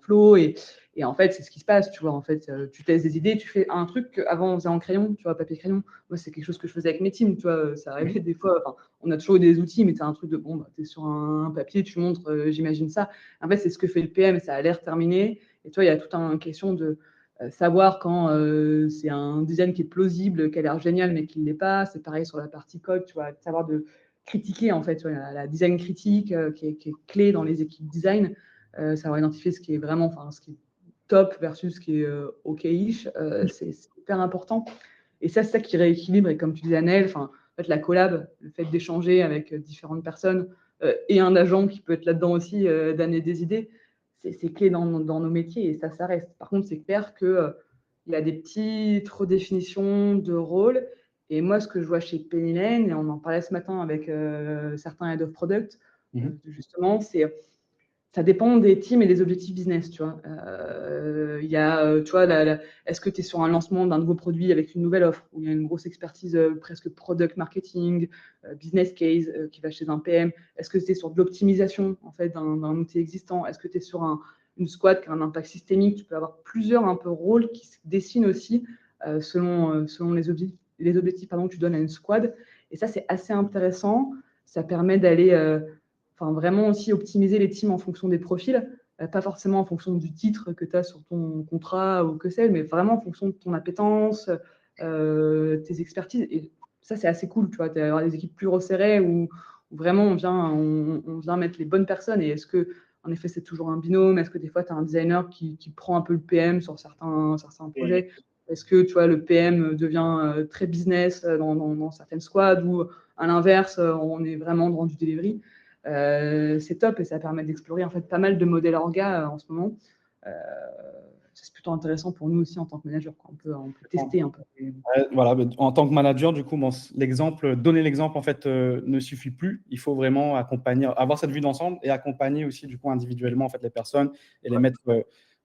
flow, et en fait, c'est ce qui se passe, tu vois, en fait, tu testes des idées, tu fais un truc qu'avant on faisait en crayon, tu vois, papier-crayon. Moi, c'est quelque chose que je faisais avec mes teams, tu vois, ça arrivait des fois, enfin, on a toujours eu des outils, mais c'est un truc de, bon, bah, tu es sur un papier, tu montres, j'imagine ça. En fait, c'est ce que fait le PM, ça a l'air terminé, et toi, il y a toute une question de savoir quand c'est un design qui est plausible, qui a l'air génial, mais qui ne l'est pas. C'est pareil sur la partie code, tu vois, savoir de critiquer, en fait, tu vois, la design critique qui est clé dans les équipes design, savoir identifier ce qui est vraiment, enfin, ce qui est top versus ce qui est OK-ish, c'est hyper important. Et ça, c'est ça qui rééquilibre. Et comme tu disais, Annelle, enfin, en fait, la collab, le fait d'échanger avec différentes personnes et un agent qui peut être là-dedans aussi, d'amener des idées, c'est clé dans nos métiers, et ça reste. Par contre, c'est clair qu'il y a des petites redéfinitions de rôle. Et moi, ce que je vois chez Penny Lane, et on en parlait ce matin avec certains head of product, justement, ça dépend des teams et des objectifs business, tu vois. Il y a, tu vois, est-ce que tu es sur un lancement d'un nouveau produit avec une nouvelle offre, où il y a une grosse expertise presque product marketing, business case qui va chez un PM? Est-ce que tu es sur de l'optimisation en fait, d'un outil existant? Est-ce que tu es sur une squad qui a un impact systémique? Tu peux avoir plusieurs un peu rôles qui se dessinent aussi selon les objectifs que tu donnes à une squad. Et ça, c'est assez intéressant. Ça permet d'aller vraiment aussi optimiser les teams en fonction des profils, pas forcément en fonction du titre que tu as sur ton contrat ou que sais-je, mais vraiment en fonction de ton appétence, tes expertises. Et ça, c'est assez cool, tu vois, d'avoir des équipes plus resserrées où vraiment on vient mettre les bonnes personnes. Et est-ce que, en effet, c'est toujours un binôme? Est-ce que des fois, tu as un designer qui prend un peu le PM sur certains projets? parce que tu vois, le PM devient très business dans certaines squads, ou à l'inverse, on est vraiment dans du delivery. C'est top et ça permet d'explorer en fait pas mal de modèles orga en ce moment. C'est plutôt intéressant pour nous aussi en tant que manager, quoi. On peut tester un peu. Voilà, en tant que manager, du coup, donner l'exemple en fait ne suffit plus. Il faut vraiment accompagner, avoir cette vue d'ensemble et accompagner aussi du coup individuellement en fait les personnes et les mettre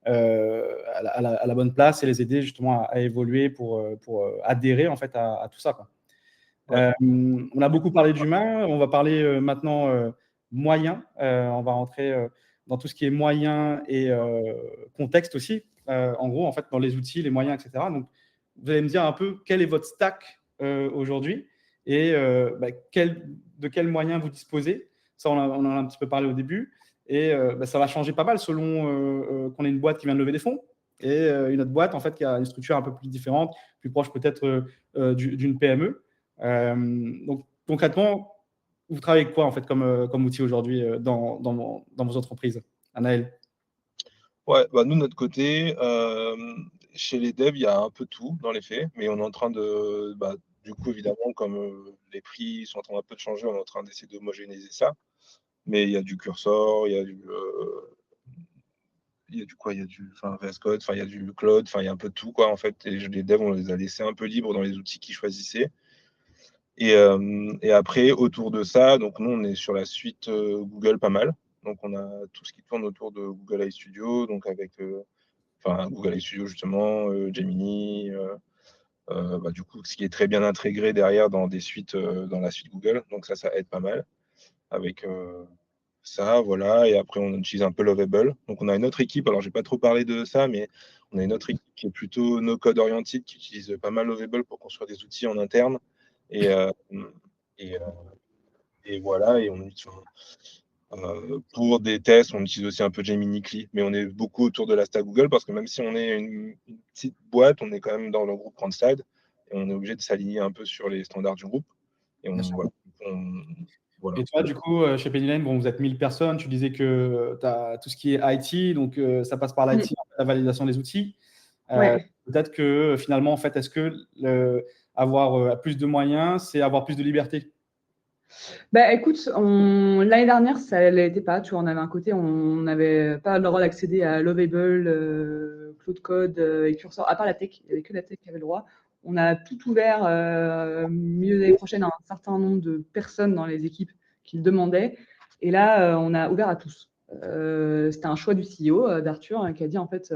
à la bonne place et les aider justement à évoluer pour adhérer en fait à tout ça, quoi. On a beaucoup parlé d'humain, on va parler maintenant moyens. On va rentrer dans tout ce qui est moyens et contexte aussi. En gros, en fait, dans les outils, les moyens, etc. Donc, vous allez me dire un peu quel est votre stack aujourd'hui et de quels moyens vous disposez. Ça, on en a un petit peu parlé au début. Et ça va changer pas mal selon qu'on ait une boîte qui vient de lever des fonds et une autre boîte en fait qui a une structure un peu plus différente, plus proche peut-être d'une PME. Donc concrètement, vous travaillez avec quoi en fait comme outil aujourd'hui dans vos entreprises, Anaël? Ouais, nous, de notre côté, chez les devs, il y a un peu tout dans les faits, mais on est en train de, du coup, évidemment, comme les prix sont en train un peu de changer, on est en train d'essayer d'homogénéiser ça. Mais il y a du Cursor, il y a du quoi? Il y a du VS Code, il y a du Claude, il y a un peu de tout, quoi, en fait. Et les devs, on les a laissés un peu libres dans les outils qu'ils choisissaient. Et après, autour de ça, donc nous, on est sur la suite Google pas mal. Donc, on a tout ce qui tourne autour de Google AI Studio, donc avec Google AI Studio, justement, Gemini, du coup, ce qui est très bien intégré derrière dans des suites, dans la suite Google. Donc, ça aide pas mal avec ça, voilà. Et après, on utilise un peu Lovable. Donc, on a une autre équipe, alors, j'ai pas trop parlé de ça, mais on a une autre équipe qui est plutôt no-code oriented, qui utilise pas mal Lovable pour construire des outils en interne. Et voilà, et pour des tests, on utilise aussi un peu Gemini CLI, mais on est beaucoup autour de la stack Google parce que même si on est une petite boîte, on est quand même dans le groupe Randstad et on est obligé de s'aligner un peu sur les standards du groupe. Et voilà. Et toi, du coup, chez Penny Lane, bon, vous êtes 1000 personnes. Tu disais que tu as tout ce qui est IT, donc ça passe par l'IT, la validation des outils. Ouais. Peut-être que finalement, en fait, est-ce que avoir plus de moyens, c'est avoir plus de liberté? Écoute, l'année dernière, ça l'était pas. Tu vois, on avait un côté, on n'avait pas le droit d'accéder à Lovable, Cloud Code et Cursor, à part la tech. Il n'y avait que la tech qui avait le droit. On a tout ouvert milieu de l'année prochaine à un certain nombre de personnes dans les équipes qui le demandaient. Et là, on a ouvert à tous. C'était un choix du CEO, d'Arthur, qui a dit en fait,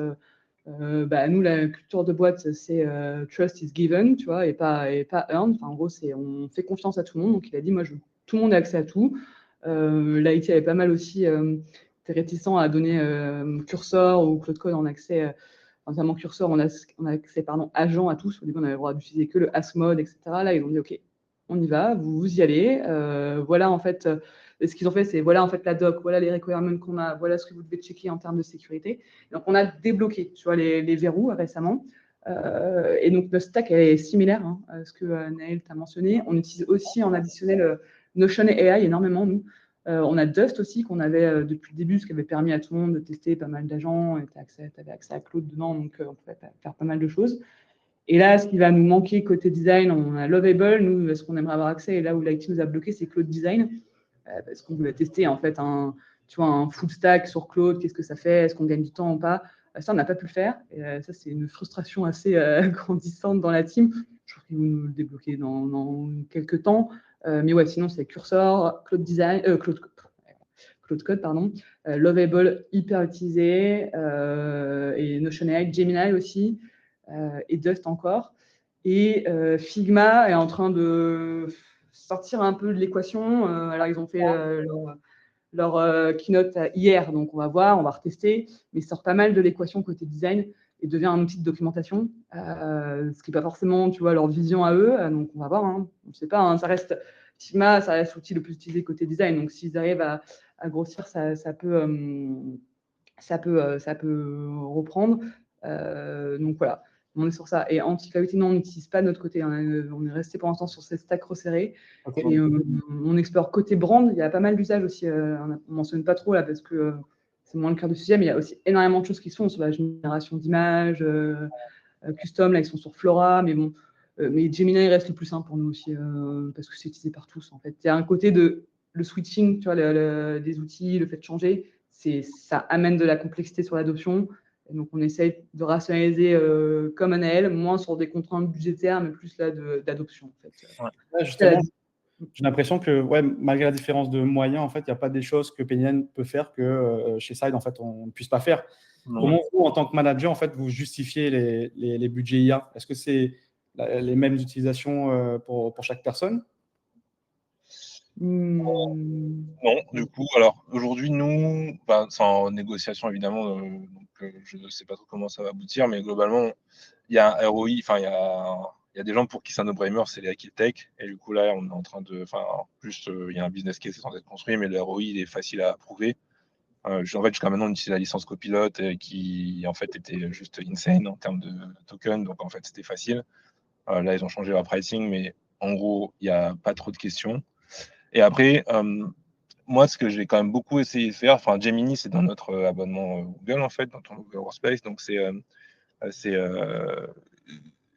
nous, la culture de boîte, c'est trust is given, tu vois, et pas earned. Enfin, en gros, on fait confiance à tout le monde. Donc, il a dit, moi, tout le monde a accès à tout. L'IT avait pas mal aussi été réticent à donner Cursor ou Cloud Code en accès, notamment Cursor, on a accès agent à tous. Au début, on avait le droit d'utiliser que le AS mode, etc. Là, ils ont dit, OK, on y va, vous y allez. Voilà, en fait, ce qu'ils ont fait, c'est voilà, en fait, la doc, voilà les requirements qu'on a, voilà ce que vous devez checker en termes de sécurité. Donc, on a débloqué, tu vois, les verrous récemment. Et donc, notre stack est similaire à ce que Naël t'a mentionné. On utilise aussi en additionnel Notion et AI énormément, nous. On a Dust aussi, qu'on avait depuis le début, ce qui avait permis à tout le monde de tester pas mal d'agents. Tu avais accès à Claude dedans, donc on pouvait faire pas mal de choses. Et là, ce qui va nous manquer côté design, on a Lovable. Nous, ce qu'on aimerait avoir accès, et là où l'IT nous a bloqué, c'est Claude Design. Parce qu'on voulait tester en fait un full stack sur Claude, qu'est-ce que ça fait, est-ce qu'on gagne du temps ou pas. Ça, on n'a pas pu le faire. Et ça, c'est une frustration assez grandissante dans la team. Je crois qu'ils vont nous le débloquer dans quelques temps. Mais ouais, sinon, c'est Cursor, Claude Design, Claude Code, pardon, Lovable, hyper utilisé, et Notion AI, Gemini aussi, et Dust encore. Et Figma est en train de sortir un peu de l'équation. Alors, ils ont fait leur keynote hier, donc on va voir, on va retester, mais il sort pas mal de l'équation côté design et devient un outil de documentation, ce qui n'est pas forcément, tu vois, leur vision à eux, donc on va voir, on ne sait pas, ça reste Figma, ça reste l'outil le plus utilisé côté design, donc s'ils arrivent à grossir, ça peut reprendre, donc voilà. On est sur ça. Et anti-cavity, non, on n'utilise pas de notre côté. On est resté pour l'instant sur ces stacks resserrés. Okay. Et on explore côté brand. Il y a pas mal d'usages aussi. On ne mentionne pas trop là parce que c'est moins le cœur du sujet, mais il y a aussi énormément de choses qui se font sur la génération d'images, custom, là, ils sont sur Flora, mais bon, mais Gemini reste le plus simple pour nous aussi, parce que c'est utilisé par tous, en fait. Il y a un côté de le switching, tu vois, des outils, le fait de changer, ça amène de la complexité sur l'adoption. Et donc, on essaye de rationaliser comme Anaël, moins sur des contraintes budgétaires, mais plus là d'adoption, en fait. Ouais, justement, j'ai l'impression que malgré la différence de moyens, en fait, il n'y a pas des choses que Pennyline peut faire que chez Side, en fait, on ne puisse pas faire. Non. Comment vous, en tant que manager, en fait, vous justifiez les budgets IA? Est-ce que c'est les mêmes utilisations pour chaque personne? Non, du coup, alors aujourd'hui, nous, c'est en négociation évidemment, donc je ne sais pas trop comment ça va aboutir, mais globalement, il y a un ROI, enfin, il y a des gens pour qui c'est un no-brainer, c'est les architectes, et du coup, là, on est en train de, enfin, en plus, il y a un business case qui est censé être construit, mais le ROI, il est facile à prouver. En fait, jusqu'à maintenant, on utilise la licence copilote qui, en fait, était juste insane en termes de token, donc en fait, c'était facile. Là, ils ont changé leur pricing, mais en gros, il n'y a pas trop de questions. Et après, moi, ce que j'ai quand même beaucoup essayé de faire, enfin, Gemini, c'est dans notre abonnement Google, en fait, dans ton Google Workspace. Donc,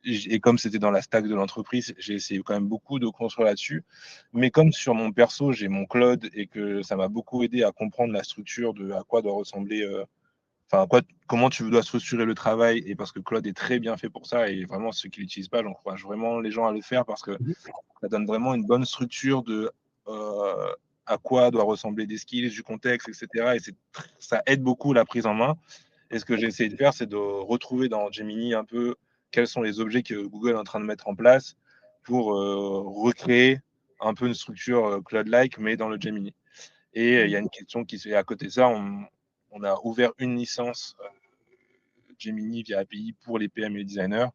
et comme c'était dans la stack de l'entreprise, j'ai essayé quand même beaucoup de construire là-dessus. Mais comme sur mon perso, j'ai mon Claude et que ça m'a beaucoup aidé à comprendre la structure de à quoi doit ressembler, comment tu dois structurer le travail. Et parce que Claude est très bien fait pour ça. Et vraiment, ceux qui l'utilisent pas, j'encourage vraiment les gens à le faire parce que ça donne vraiment une bonne structure de à quoi doit ressembler des skills, du contexte, etc. Et ça aide beaucoup la prise en main. Et ce que j'ai essayé de faire, c'est de retrouver dans Gemini un peu quels sont les objets que Google est en train de mettre en place pour recréer un peu une structure cloud-like, mais dans le Gemini. Et il y a une question qui se fait à côté de ça. On a ouvert une licence Gemini via API pour les PM et les designers.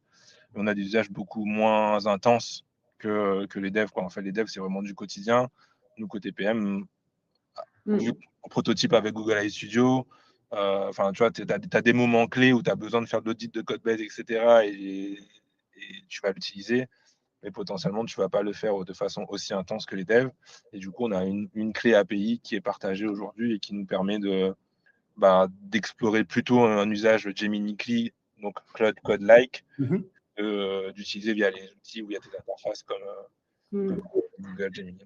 On a des usages beaucoup moins intenses que les devs, quoi. En fait, les devs, c'est vraiment du quotidien. Nous, côté PM, vu qu'on prototype avec Google AI Studio, tu vois, tu as des moments clés où tu as besoin de faire de l'audit de code base, etc. Et tu vas l'utiliser, mais potentiellement, tu ne vas pas le faire de façon aussi intense que les devs. Et du coup, on a une clé API qui est partagée aujourd'hui et qui nous permet d'explorer plutôt un usage Gemini CLI, donc Cloud Code-like, d'utiliser via les outils où il y a des interfaces comme Google Gemini.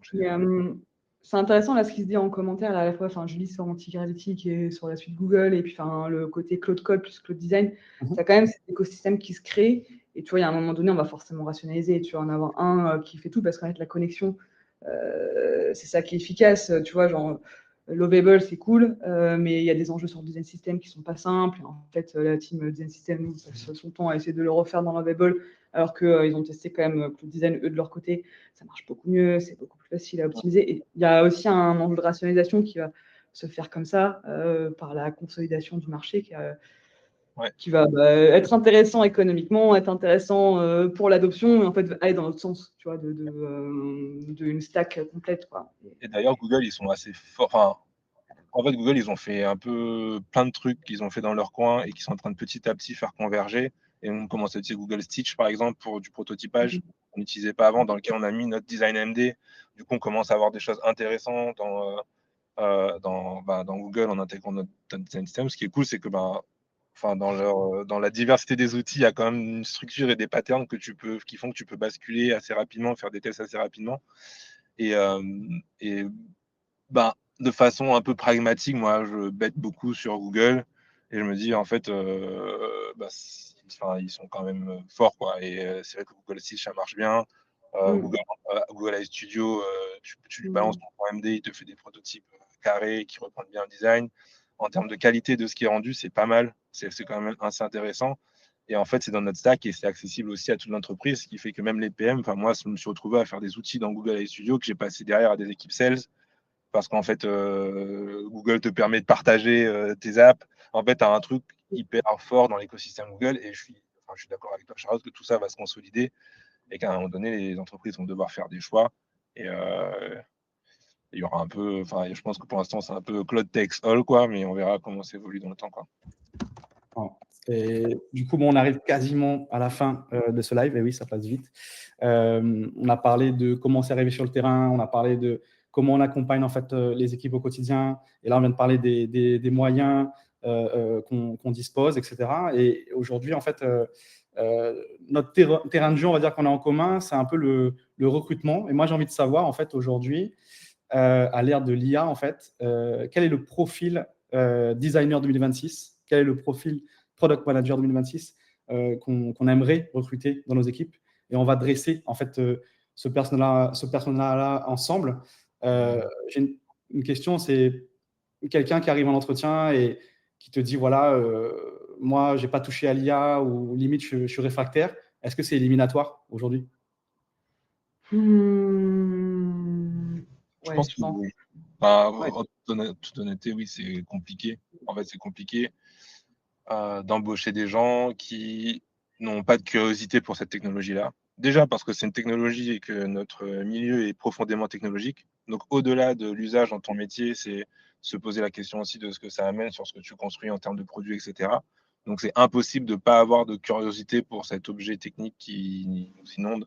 C'est intéressant là ce qui se dit en commentaire à la fois, Julie sur Anti-Gravity et sur la suite Google et puis le côté Cloud Code plus Cloud Design, ça quand même cet écosystème qui se crée et tu vois il y a un moment donné on va forcément rationaliser, tu vas en avoir un qui fait tout parce qu'en fait la connexion c'est ça qui est efficace, tu vois genre Lovable c'est cool mais il y a des enjeux sur le design system qui sont pas simples et en fait la team design system nous passe son temps à essayer de le refaire dans Lovable alors qu'ils ont testé quand même Cloud Design eux de leur côté, ça marche beaucoup mieux, c'est beaucoup plus facile à optimiser. Et il y a aussi un enjeu de rationalisation qui va se faire comme ça par la consolidation du marché qui va être intéressant économiquement, être intéressant pour l'adoption et en fait aller dans l'autre sens, tu vois, d'une stack complète, quoi. Et d'ailleurs, Google, ils sont assez forts. Enfin, en fait, Google, ils ont fait un peu plein de trucs qu'ils ont fait dans leur coin et qui sont en train de petit à petit faire converger. Et on commence à utiliser Google Stitch, par exemple, pour du prototypage qu'on n'utilisait pas avant, dans lequel on a mis notre design MD. Du coup, on commence à avoir des choses intéressantes dans Google en intégrant notre design system. Ce qui est cool, c'est que dans la diversité des outils, il y a quand même une structure et des patterns qui font que tu peux basculer assez rapidement, faire des tests assez rapidement. Et de façon un peu pragmatique, moi, je bête beaucoup sur Google et je me dis, en fait, ils sont quand même forts, quoi. Et c'est vrai que Google Stitch, ça marche bien. Google AI Studio, tu lui balances ton MD, il te fait des prototypes carrés qui reprennent bien le design. En termes de qualité de ce qui est rendu, c'est pas mal. C'est quand même assez intéressant. Et en fait, c'est dans notre stack et c'est accessible aussi à toute l'entreprise, ce qui fait que même les PM, moi, je me suis retrouvé à faire des outils dans Google AI Studio que j'ai passé derrière à des équipes sales parce qu'en fait, Google te permet de partager tes apps. En fait, tu as un truc hyper fort dans l'écosystème Google et je suis d'accord avec toi, Charlotte, que tout ça va se consolider et qu'à un moment donné, les entreprises vont devoir faire des choix. Et il y aura un peu, je pense que pour l'instant, c'est un peu cloud takes all, quoi, mais on verra comment ça évolue dans le temps, quoi. Et du coup, on arrive quasiment à la fin de ce live. Et oui, ça passe vite. On a parlé de comment c'est arrivé sur le terrain. On a parlé de comment on accompagne en fait les équipes au quotidien. Et là, on vient de parler des moyens, qu'on dispose, etc. Et aujourd'hui, en fait, notre terrain de jeu, on va dire qu'on a en commun, c'est un peu le recrutement. Et moi, j'ai envie de savoir, en fait, aujourd'hui, à l'ère de l'IA, en fait, quel est le profil designer 2026, quel est le profil product manager 2026 qu'on aimerait recruter dans nos équipes. Et on va dresser, en fait, ce personnage-là ensemble. J'ai une question, c'est quelqu'un qui arrive en entretien et qui te dit, voilà, moi, j'ai pas touché à l'IA ou limite, je suis réfractaire. Est-ce que c'est éliminatoire aujourd'hui? Je Ouais, pense je que pense. oui. Ouais. En toute honnêteté, oui, c'est compliqué. En fait, c'est compliqué d'embaucher des gens qui n'ont pas de curiosité pour cette technologie-là. Déjà parce que c'est une technologie et que notre milieu est profondément technologique. Donc, au-delà de l'usage dans ton métier, c'est se poser la question aussi de ce que ça amène sur ce que tu construis en termes de produits, etc. Donc, c'est impossible de ne pas avoir de curiosité pour cet objet technique qui nous inonde.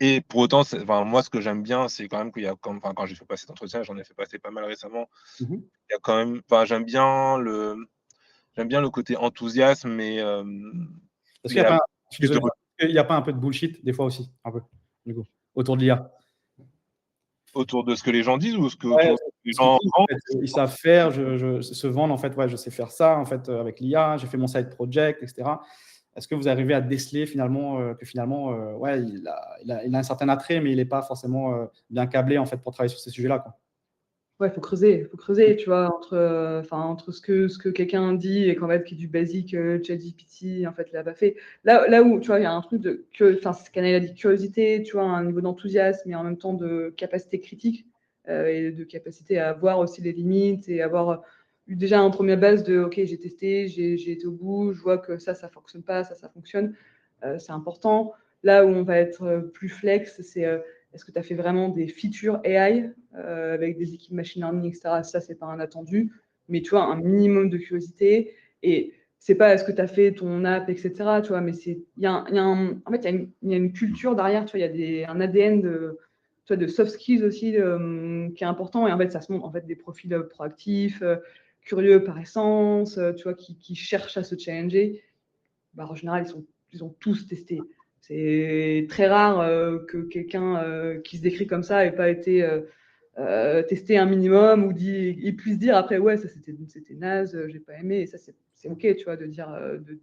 Et pour autant, enfin, moi, ce que j'aime bien, c'est quand même qu'il y a, enfin, quand j'ai fait passer cet entretien, j'en ai fait passer pas mal récemment. Mhm. Il y a quand même, enfin, j'aime bien le côté enthousiasme, mais Est-ce il qu'il y n'y a a pas, je suis plus de désolé, il n'y a pas un peu de bullshit des fois aussi, un peu, du coup, autour de l'IA? autour de ce que les gens disent ou ce que Ouais, autour de ce que les ce qu'ils gens disent, en pensent. fait, ils savent faire, se vendent, en fait, ouais, je sais faire ça, en fait, avec l'IA, j'ai fait mon side project, etc. Est-ce que vous arrivez à déceler finalement que finalement, ouais, il a un certain attrait, mais il n'est pas forcément bien câblé, en fait, pour travailler sur ces sujets-là, quoi? Ouais, faut creuser, tu vois, entre ce que quelqu'un dit et qu'en fait, qui est du basique, ChatGPT, en fait, l'a pas fait. Là où, tu vois, il y a un truc ce qu'Anaël a dit, curiosité, tu vois, un niveau d'enthousiasme et en même temps de capacité critique, et de capacité à voir aussi les limites et avoir eu déjà une première base de: «OK, j'ai testé, j'ai été au bout, je vois que ça fonctionne pas, ça fonctionne». C'est important. Là où on va être plus flex, c'est est-ce que tu as fait vraiment des features AI avec des équipes machine learning, etc. Ça, c'est pas un attendu, mais tu vois, un minimum de curiosité. Et c'est pas est-ce que tu as fait ton app, etc. Tu vois, mais en fait, il y a une culture derrière, tu vois, il y a un ADN tu vois, de soft skills aussi qui est important. Et en fait, ça se montre en fait des profils proactifs, curieux par essence, tu vois, qui cherchent à se challenger. Bah, en général, ils ont tous testé. C'est très rare que quelqu'un qui se décrit comme ça n'ait pas été testé un minimum ou il puisse dire après, ouais, ça c'était naze, j'ai pas aimé. Et ça, c'est OK, tu vois, de dire, de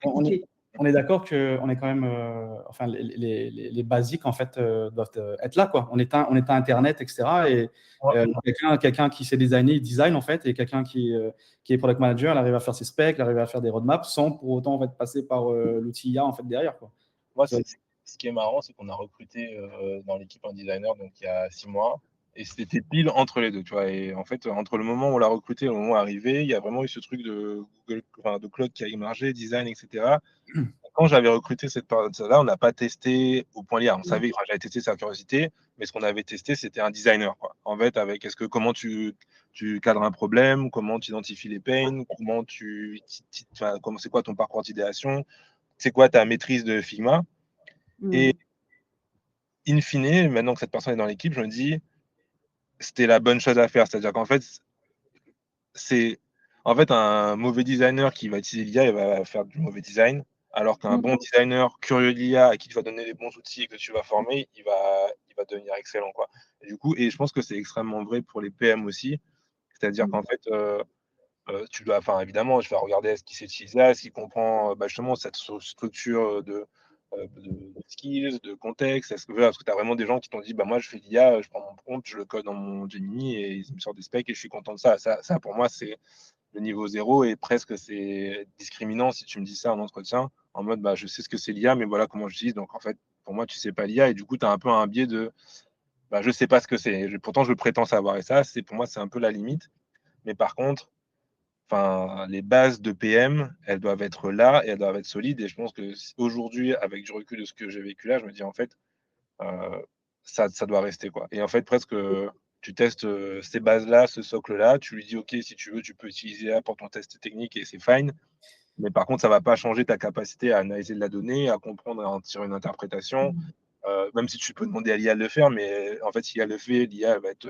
On est, critiquer. on est d'accord qu'on est quand même, enfin, les basiques, en fait, doivent être là, quoi. On est à Internet, etc. Et quelqu'un qui sait designer, il design, en fait, et quelqu'un qui est product manager, il arrive à faire ses specs, il arrive à faire des roadmaps sans pour autant, en fait, passer par l'outil IA, en fait, derrière, quoi. Moi, ce qui est marrant, c'est qu'on a recruté dans l'équipe un designer donc il y a 6 mois et c'était pile entre les 2, tu vois? Et en fait, entre le moment où on l'a recruté et le moment où arrivé, il y a vraiment eu ce truc de Google, enfin de Claude qui a émergé, design, et cetera. Quand j'avais recruté cette personne-là, on n'a pas testé au point l'IA. On savait, enfin, j'avais testé sa curiosité, mais ce qu'on avait testé, c'était un designer, quoi. En fait, avec comment tu cadres un problème, comment tu identifies les pains, comment enfin, c'est quoi ton parcours d'idéation, c'est quoi ta maîtrise de Figma. Et Mm. in fine, maintenant que cette personne est dans l'équipe, je me dis, c'était la bonne chose à faire. C'est-à-dire qu'en fait, c'est en fait un mauvais designer qui va utiliser l'IA, il va faire du mauvais design, alors qu'un Mm. bon designer curieux de l'IA à qui tu vas donner les bons outils et que tu vas former, il va devenir excellent, quoi. Et du coup, et je pense que c'est extrêmement vrai pour les PM aussi. C'est-à-dire Mm. qu'en fait, tu dois, enfin, évidemment, je vais regarder est-ce qu'il sait utiliser là, est-ce qu'il comprend bah, justement cette structure de skills, de contexte. Est-ce que, voilà, parce que tu as vraiment des gens qui t'ont dit bah, moi, je fais l'IA, je prends mon prompt, je le code dans mon Gemini et il me sort des specs et je suis content de ça. Ça pour moi, c'est le niveau zéro et presque c'est discriminant si tu me dis ça en entretien, en mode bah, je sais ce que c'est l'IA, mais voilà comment j'utilise. Donc en fait, pour moi, tu sais pas l'IA et du coup, tu as un peu un biais de bah, je sais pas ce que c'est. Pourtant, je prétends savoir. Et ça, pour moi, c'est un peu la limite. Mais par contre, enfin, les bases de PM, elles doivent être là et elles doivent être solides. Et je pense que aujourd'hui, avec du recul de ce que j'ai vécu là, je me dis en fait, euh, ça doit rester, quoi. Et en fait, presque, tu testes ces bases-là, ce socle-là, tu lui dis, OK, si tu veux, tu peux utiliser là pour ton test technique et c'est fine. Mais par contre, ça ne va pas changer ta capacité à analyser de la donnée, à comprendre, à en tirer une interprétation. Même si tu peux demander à l'IA de le faire, mais en fait, si l'IA le fait, l'IA va être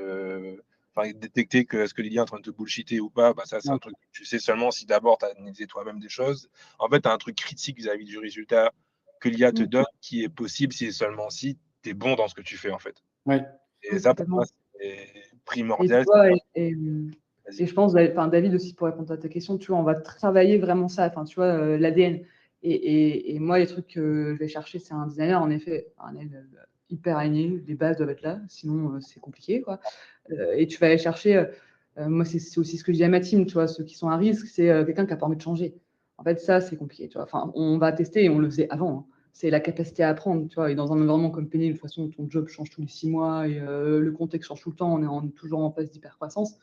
détecter que est-ce que l'IA est en train de te bullshiter ou pas, bah, ça, c'est un Ouais. truc que tu sais seulement si d'abord tu as analysé toi-même des choses. En fait, tu as un truc critique vis-à-vis du résultat que l'IA te Mmh. donne qui est possible si et seulement si tu es bon dans ce que tu fais, en fait. Ouais. Et Oui, ça, pour moi, complètement. c'est Et tu primordial. vois, Vas-y. et je pense, David aussi, pour répondre à ta question, tu vois, on va travailler vraiment ça, enfin, tu vois, l'ADN. Et moi, les trucs que je vais chercher, c'est un designer, en effet, un aile hyper aligné, les bases doivent être là, sinon c'est compliqué, quoi. Et tu vas aller chercher, moi, c'est aussi ce que je dis à ma team, tu vois, ceux qui sont à risque, c'est quelqu'un qui n'a pas envie de changer. En fait, ça, c'est compliqué, tu vois. Enfin, on va tester et on le faisait avant, hein. C'est la capacité à apprendre, tu vois. Et dans un environnement comme Penny, de toute façon, ton job change tous les 6 mois et le contexte change tout le temps, on est toujours en phase d'hypercroissance.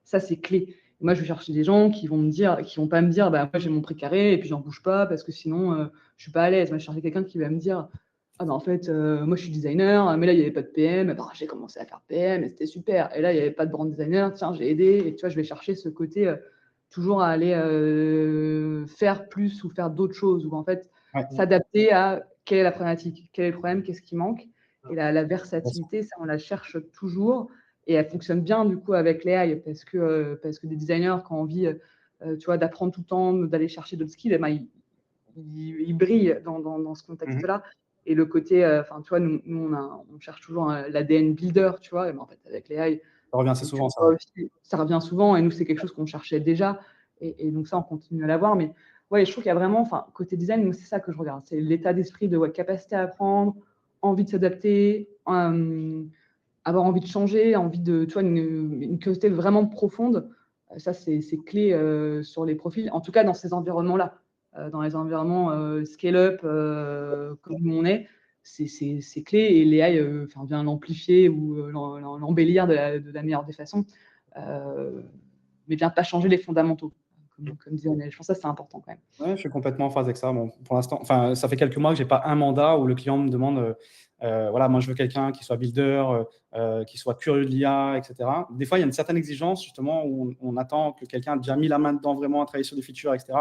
Ça, c'est clé. Et moi, je vais chercher des gens qui vont me dire, qui vont pas me dire, bah, moi, j'ai mon prix carré et puis j'en bouge pas parce que sinon, je suis pas à l'aise. Moi, je vais chercher quelqu'un qui va me dire, ah ben en fait, moi je suis designer, mais là il n'y avait pas de PM, bah, j'ai commencé à faire PM et c'était super. Et là il n'y avait pas de brand designer, tiens, j'ai aidé. Et tu vois, je vais chercher ce côté toujours à aller faire plus ou faire d'autres choses, ou en fait Ouais. s'adapter à quelle est la problématique, quel est le problème, qu'est-ce qui manque. Et la Bien sûr. versatilité, ça on la cherche toujours. Et elle fonctionne bien du coup avec l'AI parce que des designers qui ont envie tu vois, d'apprendre tout le temps, d'aller chercher d'autres skills, eh ben, ils brillent dans ce Mhm. contexte-là. Et le côté, enfin, tu vois, nous on cherche toujours l'ADN builder, tu vois, et ben, en fait, avec les AI, Ça revient assez tu souvent, ça. vois aussi, ça revient souvent, et nous, c'est quelque chose qu'on cherchait déjà, et donc ça, on continue à l'avoir. Mais ouais, je trouve qu'il y a vraiment, enfin, côté design, moi, c'est ça que je regarde, c'est l'état d'esprit de ouais, capacité à apprendre, envie de s'adapter, avoir envie de changer, envie de, tu vois, une curiosité vraiment profonde. Ça, c'est clé sur les profils, en tout cas dans ces environnements-là. Dans les environnements scale-up, comme nous on est, c'est clé, et l'AI vient l'amplifier ou l'embellir de la meilleure des façons, mais vient pas changer les fondamentaux, comme disait Annelle. Je pense que ça, c'est important quand même. Ouais, je suis complètement en phase avec ça. Bon, pour l'instant, enfin, ça fait quelques mois que j'ai pas un mandat où le client me demande, voilà, moi je veux quelqu'un qui soit builder, qui soit curieux de l'IA, etc. Des fois, il y a une certaine exigence justement où on attend que quelqu'un ait déjà mis la main dedans vraiment à travailler sur des features, etc.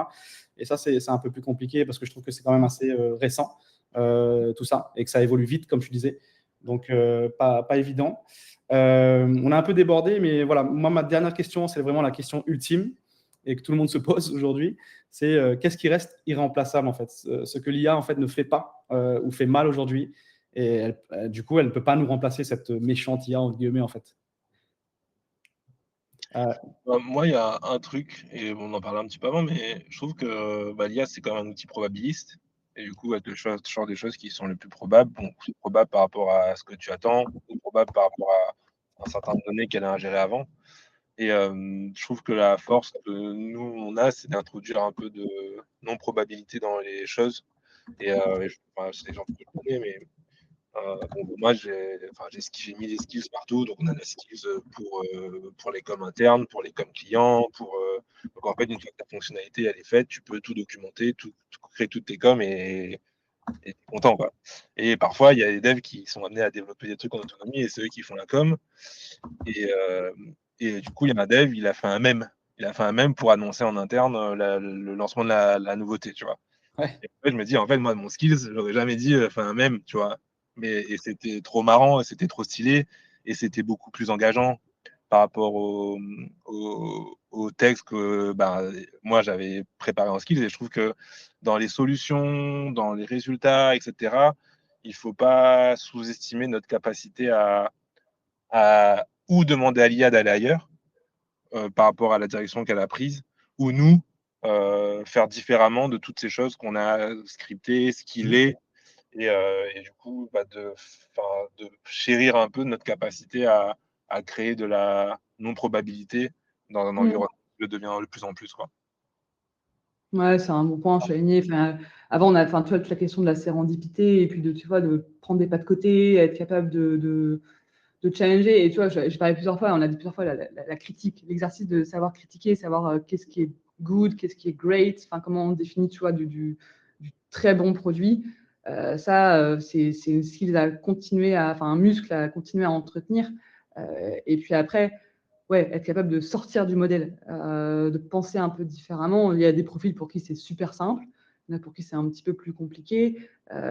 Et ça, c'est un peu plus compliqué parce que je trouve que c'est quand même assez récent, tout ça, et que ça évolue vite, comme tu disais. Donc, pas évident. On a un peu débordé, mais voilà, moi, ma dernière question, c'est vraiment la question ultime et que tout le monde se pose aujourd'hui, c'est qu'est-ce qui reste irremplaçable en fait, ce que l'IA en fait ne fait pas ou fait mal aujourd'hui, et du coup elle ne peut pas nous remplacer, cette méchante IA entre guillemets en fait. Euh, Moi, il y a un truc, et on en parlait un petit peu avant, mais je trouve que bah, l'IA, c'est quand même un outil probabiliste. Et du coup, elle te sort des choses qui sont les plus probables. Bon, c'est probable par rapport à ce que tu attends, c'est probable par rapport à un certain données qu'elle a ingérées avant. Et je trouve que la force que nous, on a, c'est d'introduire un peu de non-probabilité dans les choses. Enfin, c'est des gens que je connais, mais bon, moi, j'ai mis des skills partout. Donc, on a des skills pour les coms internes, pour les coms clients. Donc, en fait, une fois que ta fonctionnalité elle est faite, tu peux tout documenter, créer toutes tes coms et t'es content, quoi. Et parfois, il y a des devs qui sont amenés à développer des trucs en autonomie et c'est eux qui font la com. Et, euh, et du coup, il y a un dev, il a fait un mème. Il a fait un mème pour annoncer en interne le lancement de la nouveauté, tu vois. ouais. Et en fait, je me dis, en fait, moi, mon skills, j'aurais jamais dit, enfin, un mème, tu vois. Et c'était trop marrant, et c'était trop stylé, et c'était beaucoup plus engageant par rapport au texte que ben, moi, j'avais préparé en skills. Et je trouve que dans les solutions, dans les résultats, etc., il faut pas sous-estimer notre capacité à ou demander à l'IA d'aller ailleurs, par rapport à la direction qu'elle a prise, ou nous, faire différemment de toutes ces choses qu'on a scriptées, skillées, et du coup, bah, de chérir un peu notre capacité à créer de la non-probabilité dans un Mm. environnement qui le devient de plus en plus, quoi. Ouais, c'est un bon point, je suis alignée. Enfin, avant, on a, enfin, tu vois, toute la question de la sérendipité et puis de, tu vois, de prendre des pas de côté, être capable de challenger. Et tu vois, j'ai parlé plusieurs fois, on a dit plusieurs fois la critique, l'exercice de savoir critiquer, savoir qu'est-ce qui est good, qu'est-ce qui est great, enfin, comment on définit, tu vois, du très bon produit. Ça, c'est une skill à continuer à, enfin, un muscle à continuer à entretenir. Et puis après, ouais, être capable de sortir du modèle, de penser un peu différemment. Il y a des profils pour qui c'est super simple, il y en a pour qui c'est un petit peu plus compliqué.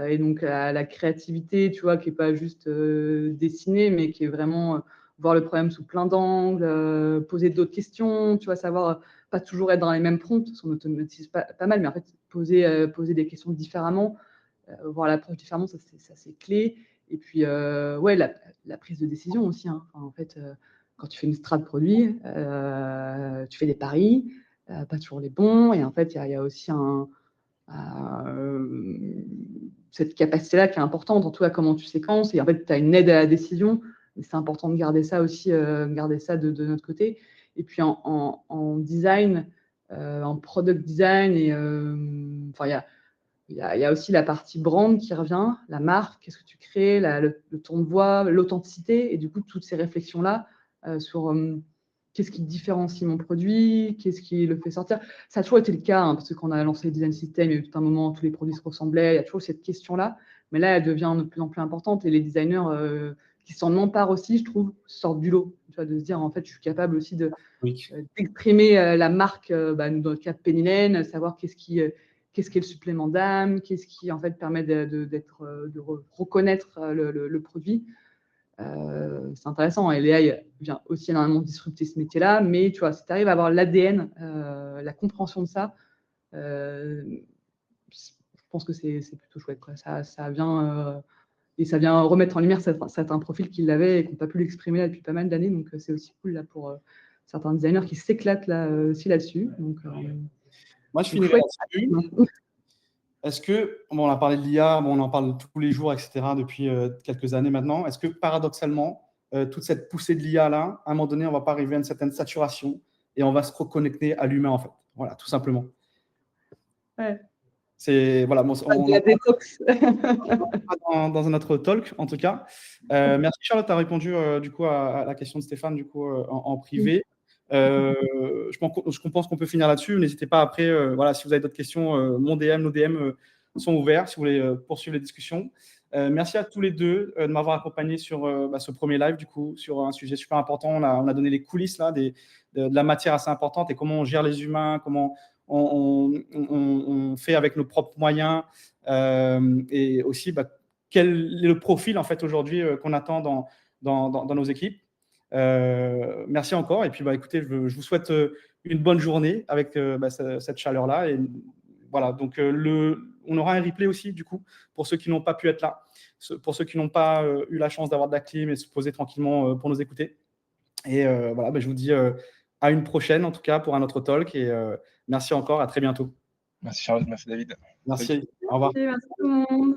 Et donc, la créativité, tu vois, qui n'est pas juste dessinée, mais qui est vraiment voir le problème sous plein d'angles, poser d'autres questions, tu vois, savoir pas toujours être dans les mêmes prompts, parce qu'on automatise pas mal, mais en fait, poser des questions différemment, voir l'approche différemment, ça c'est clé. Et puis, ouais, la prise de décision aussi, hein. Enfin, en fait, quand tu fais une strat de produit, tu fais des paris, pas toujours les bons. Et en fait, il y a aussi cette capacité-là qui est importante, en tout cas comment tu séquences. Et en fait, tu as une aide à la décision. Et c'est important de garder ça aussi, garder ça de notre côté. Et puis en design, en product design, et enfin, il y a aussi la partie brand qui revient, la marque, qu'est-ce que tu crées, le ton de voix, l'authenticité, et du coup, toutes ces réflexions-là sur qu'est-ce qui différencie mon produit, qu'est-ce qui le fait sortir. Ça a toujours été le cas, hein, parce que quand on a lancé le design system, il y a eu tout un moment où tous les produits se ressemblaient, il y a toujours cette question-là, mais là, elle devient de plus en plus importante, et les designers qui s'en emparent aussi, je trouve, sortent du lot. Tu vois, de se dire, en fait, je suis capable aussi d'exprimer la marque, dans le cas de Penny Lane, savoir qu'est-ce qui est le supplément d'âme, qu'est-ce qui en fait permet de reconnaître le produit. C'est intéressant. Et l'AI vient aussi énormément disrupter ce métier-là, mais tu vois, si tu arrives à avoir l'ADN, la compréhension de ça, je pense que c'est plutôt chouette, quoi. Ça vient et ça vient remettre en lumière certains profils qui l'avaient et qui n'ont pas pu l'exprimer là depuis pas mal d'années. Donc c'est aussi cool là pour certains designers qui s'éclatent là aussi là-dessus. Donc Moi, je finirai là-dessus. Est-ce que, bon, on a parlé de l'IA, bon, on en parle tous les jours, etc., depuis quelques années maintenant. Est-ce que paradoxalement, toute cette poussée de l'IA là, à un moment donné, on ne va pas arriver à une certaine saturation et on va se reconnecter à l'humain, en fait. Voilà, tout simplement. Ouais. C'est, voilà, bon, de la détox. dans un autre talk, en tout cas. Merci Charlotte, tu as répondu du coup à la question de Stéphane du coup, en privé. Je pense qu'on peut finir là-dessus. N'hésitez pas après, voilà, si vous avez d'autres questions, mon DM, nos DM sont ouverts si vous voulez poursuivre les discussions. Merci à tous les deux de m'avoir accompagné sur ce premier live, du coup, sur un sujet super important. On a donné les coulisses là, de la matière assez importante et comment on gère les humains, comment on fait avec nos propres moyens et aussi quel est le profil en fait aujourd'hui qu'on attend dans nos équipes. Merci encore. Et puis, écoutez, je vous souhaite une bonne journée avec cette chaleur-là. Et voilà, donc on aura un replay aussi, du coup, pour ceux qui n'ont pas pu être là, pour ceux qui n'ont pas eu la chance d'avoir de la clim et se poser tranquillement pour nous écouter. Et voilà, je vous dis à une prochaine, en tout cas, pour un autre talk. Et merci encore, à très bientôt. Merci Charlotte, merci David. Merci, au revoir. Merci tout le monde.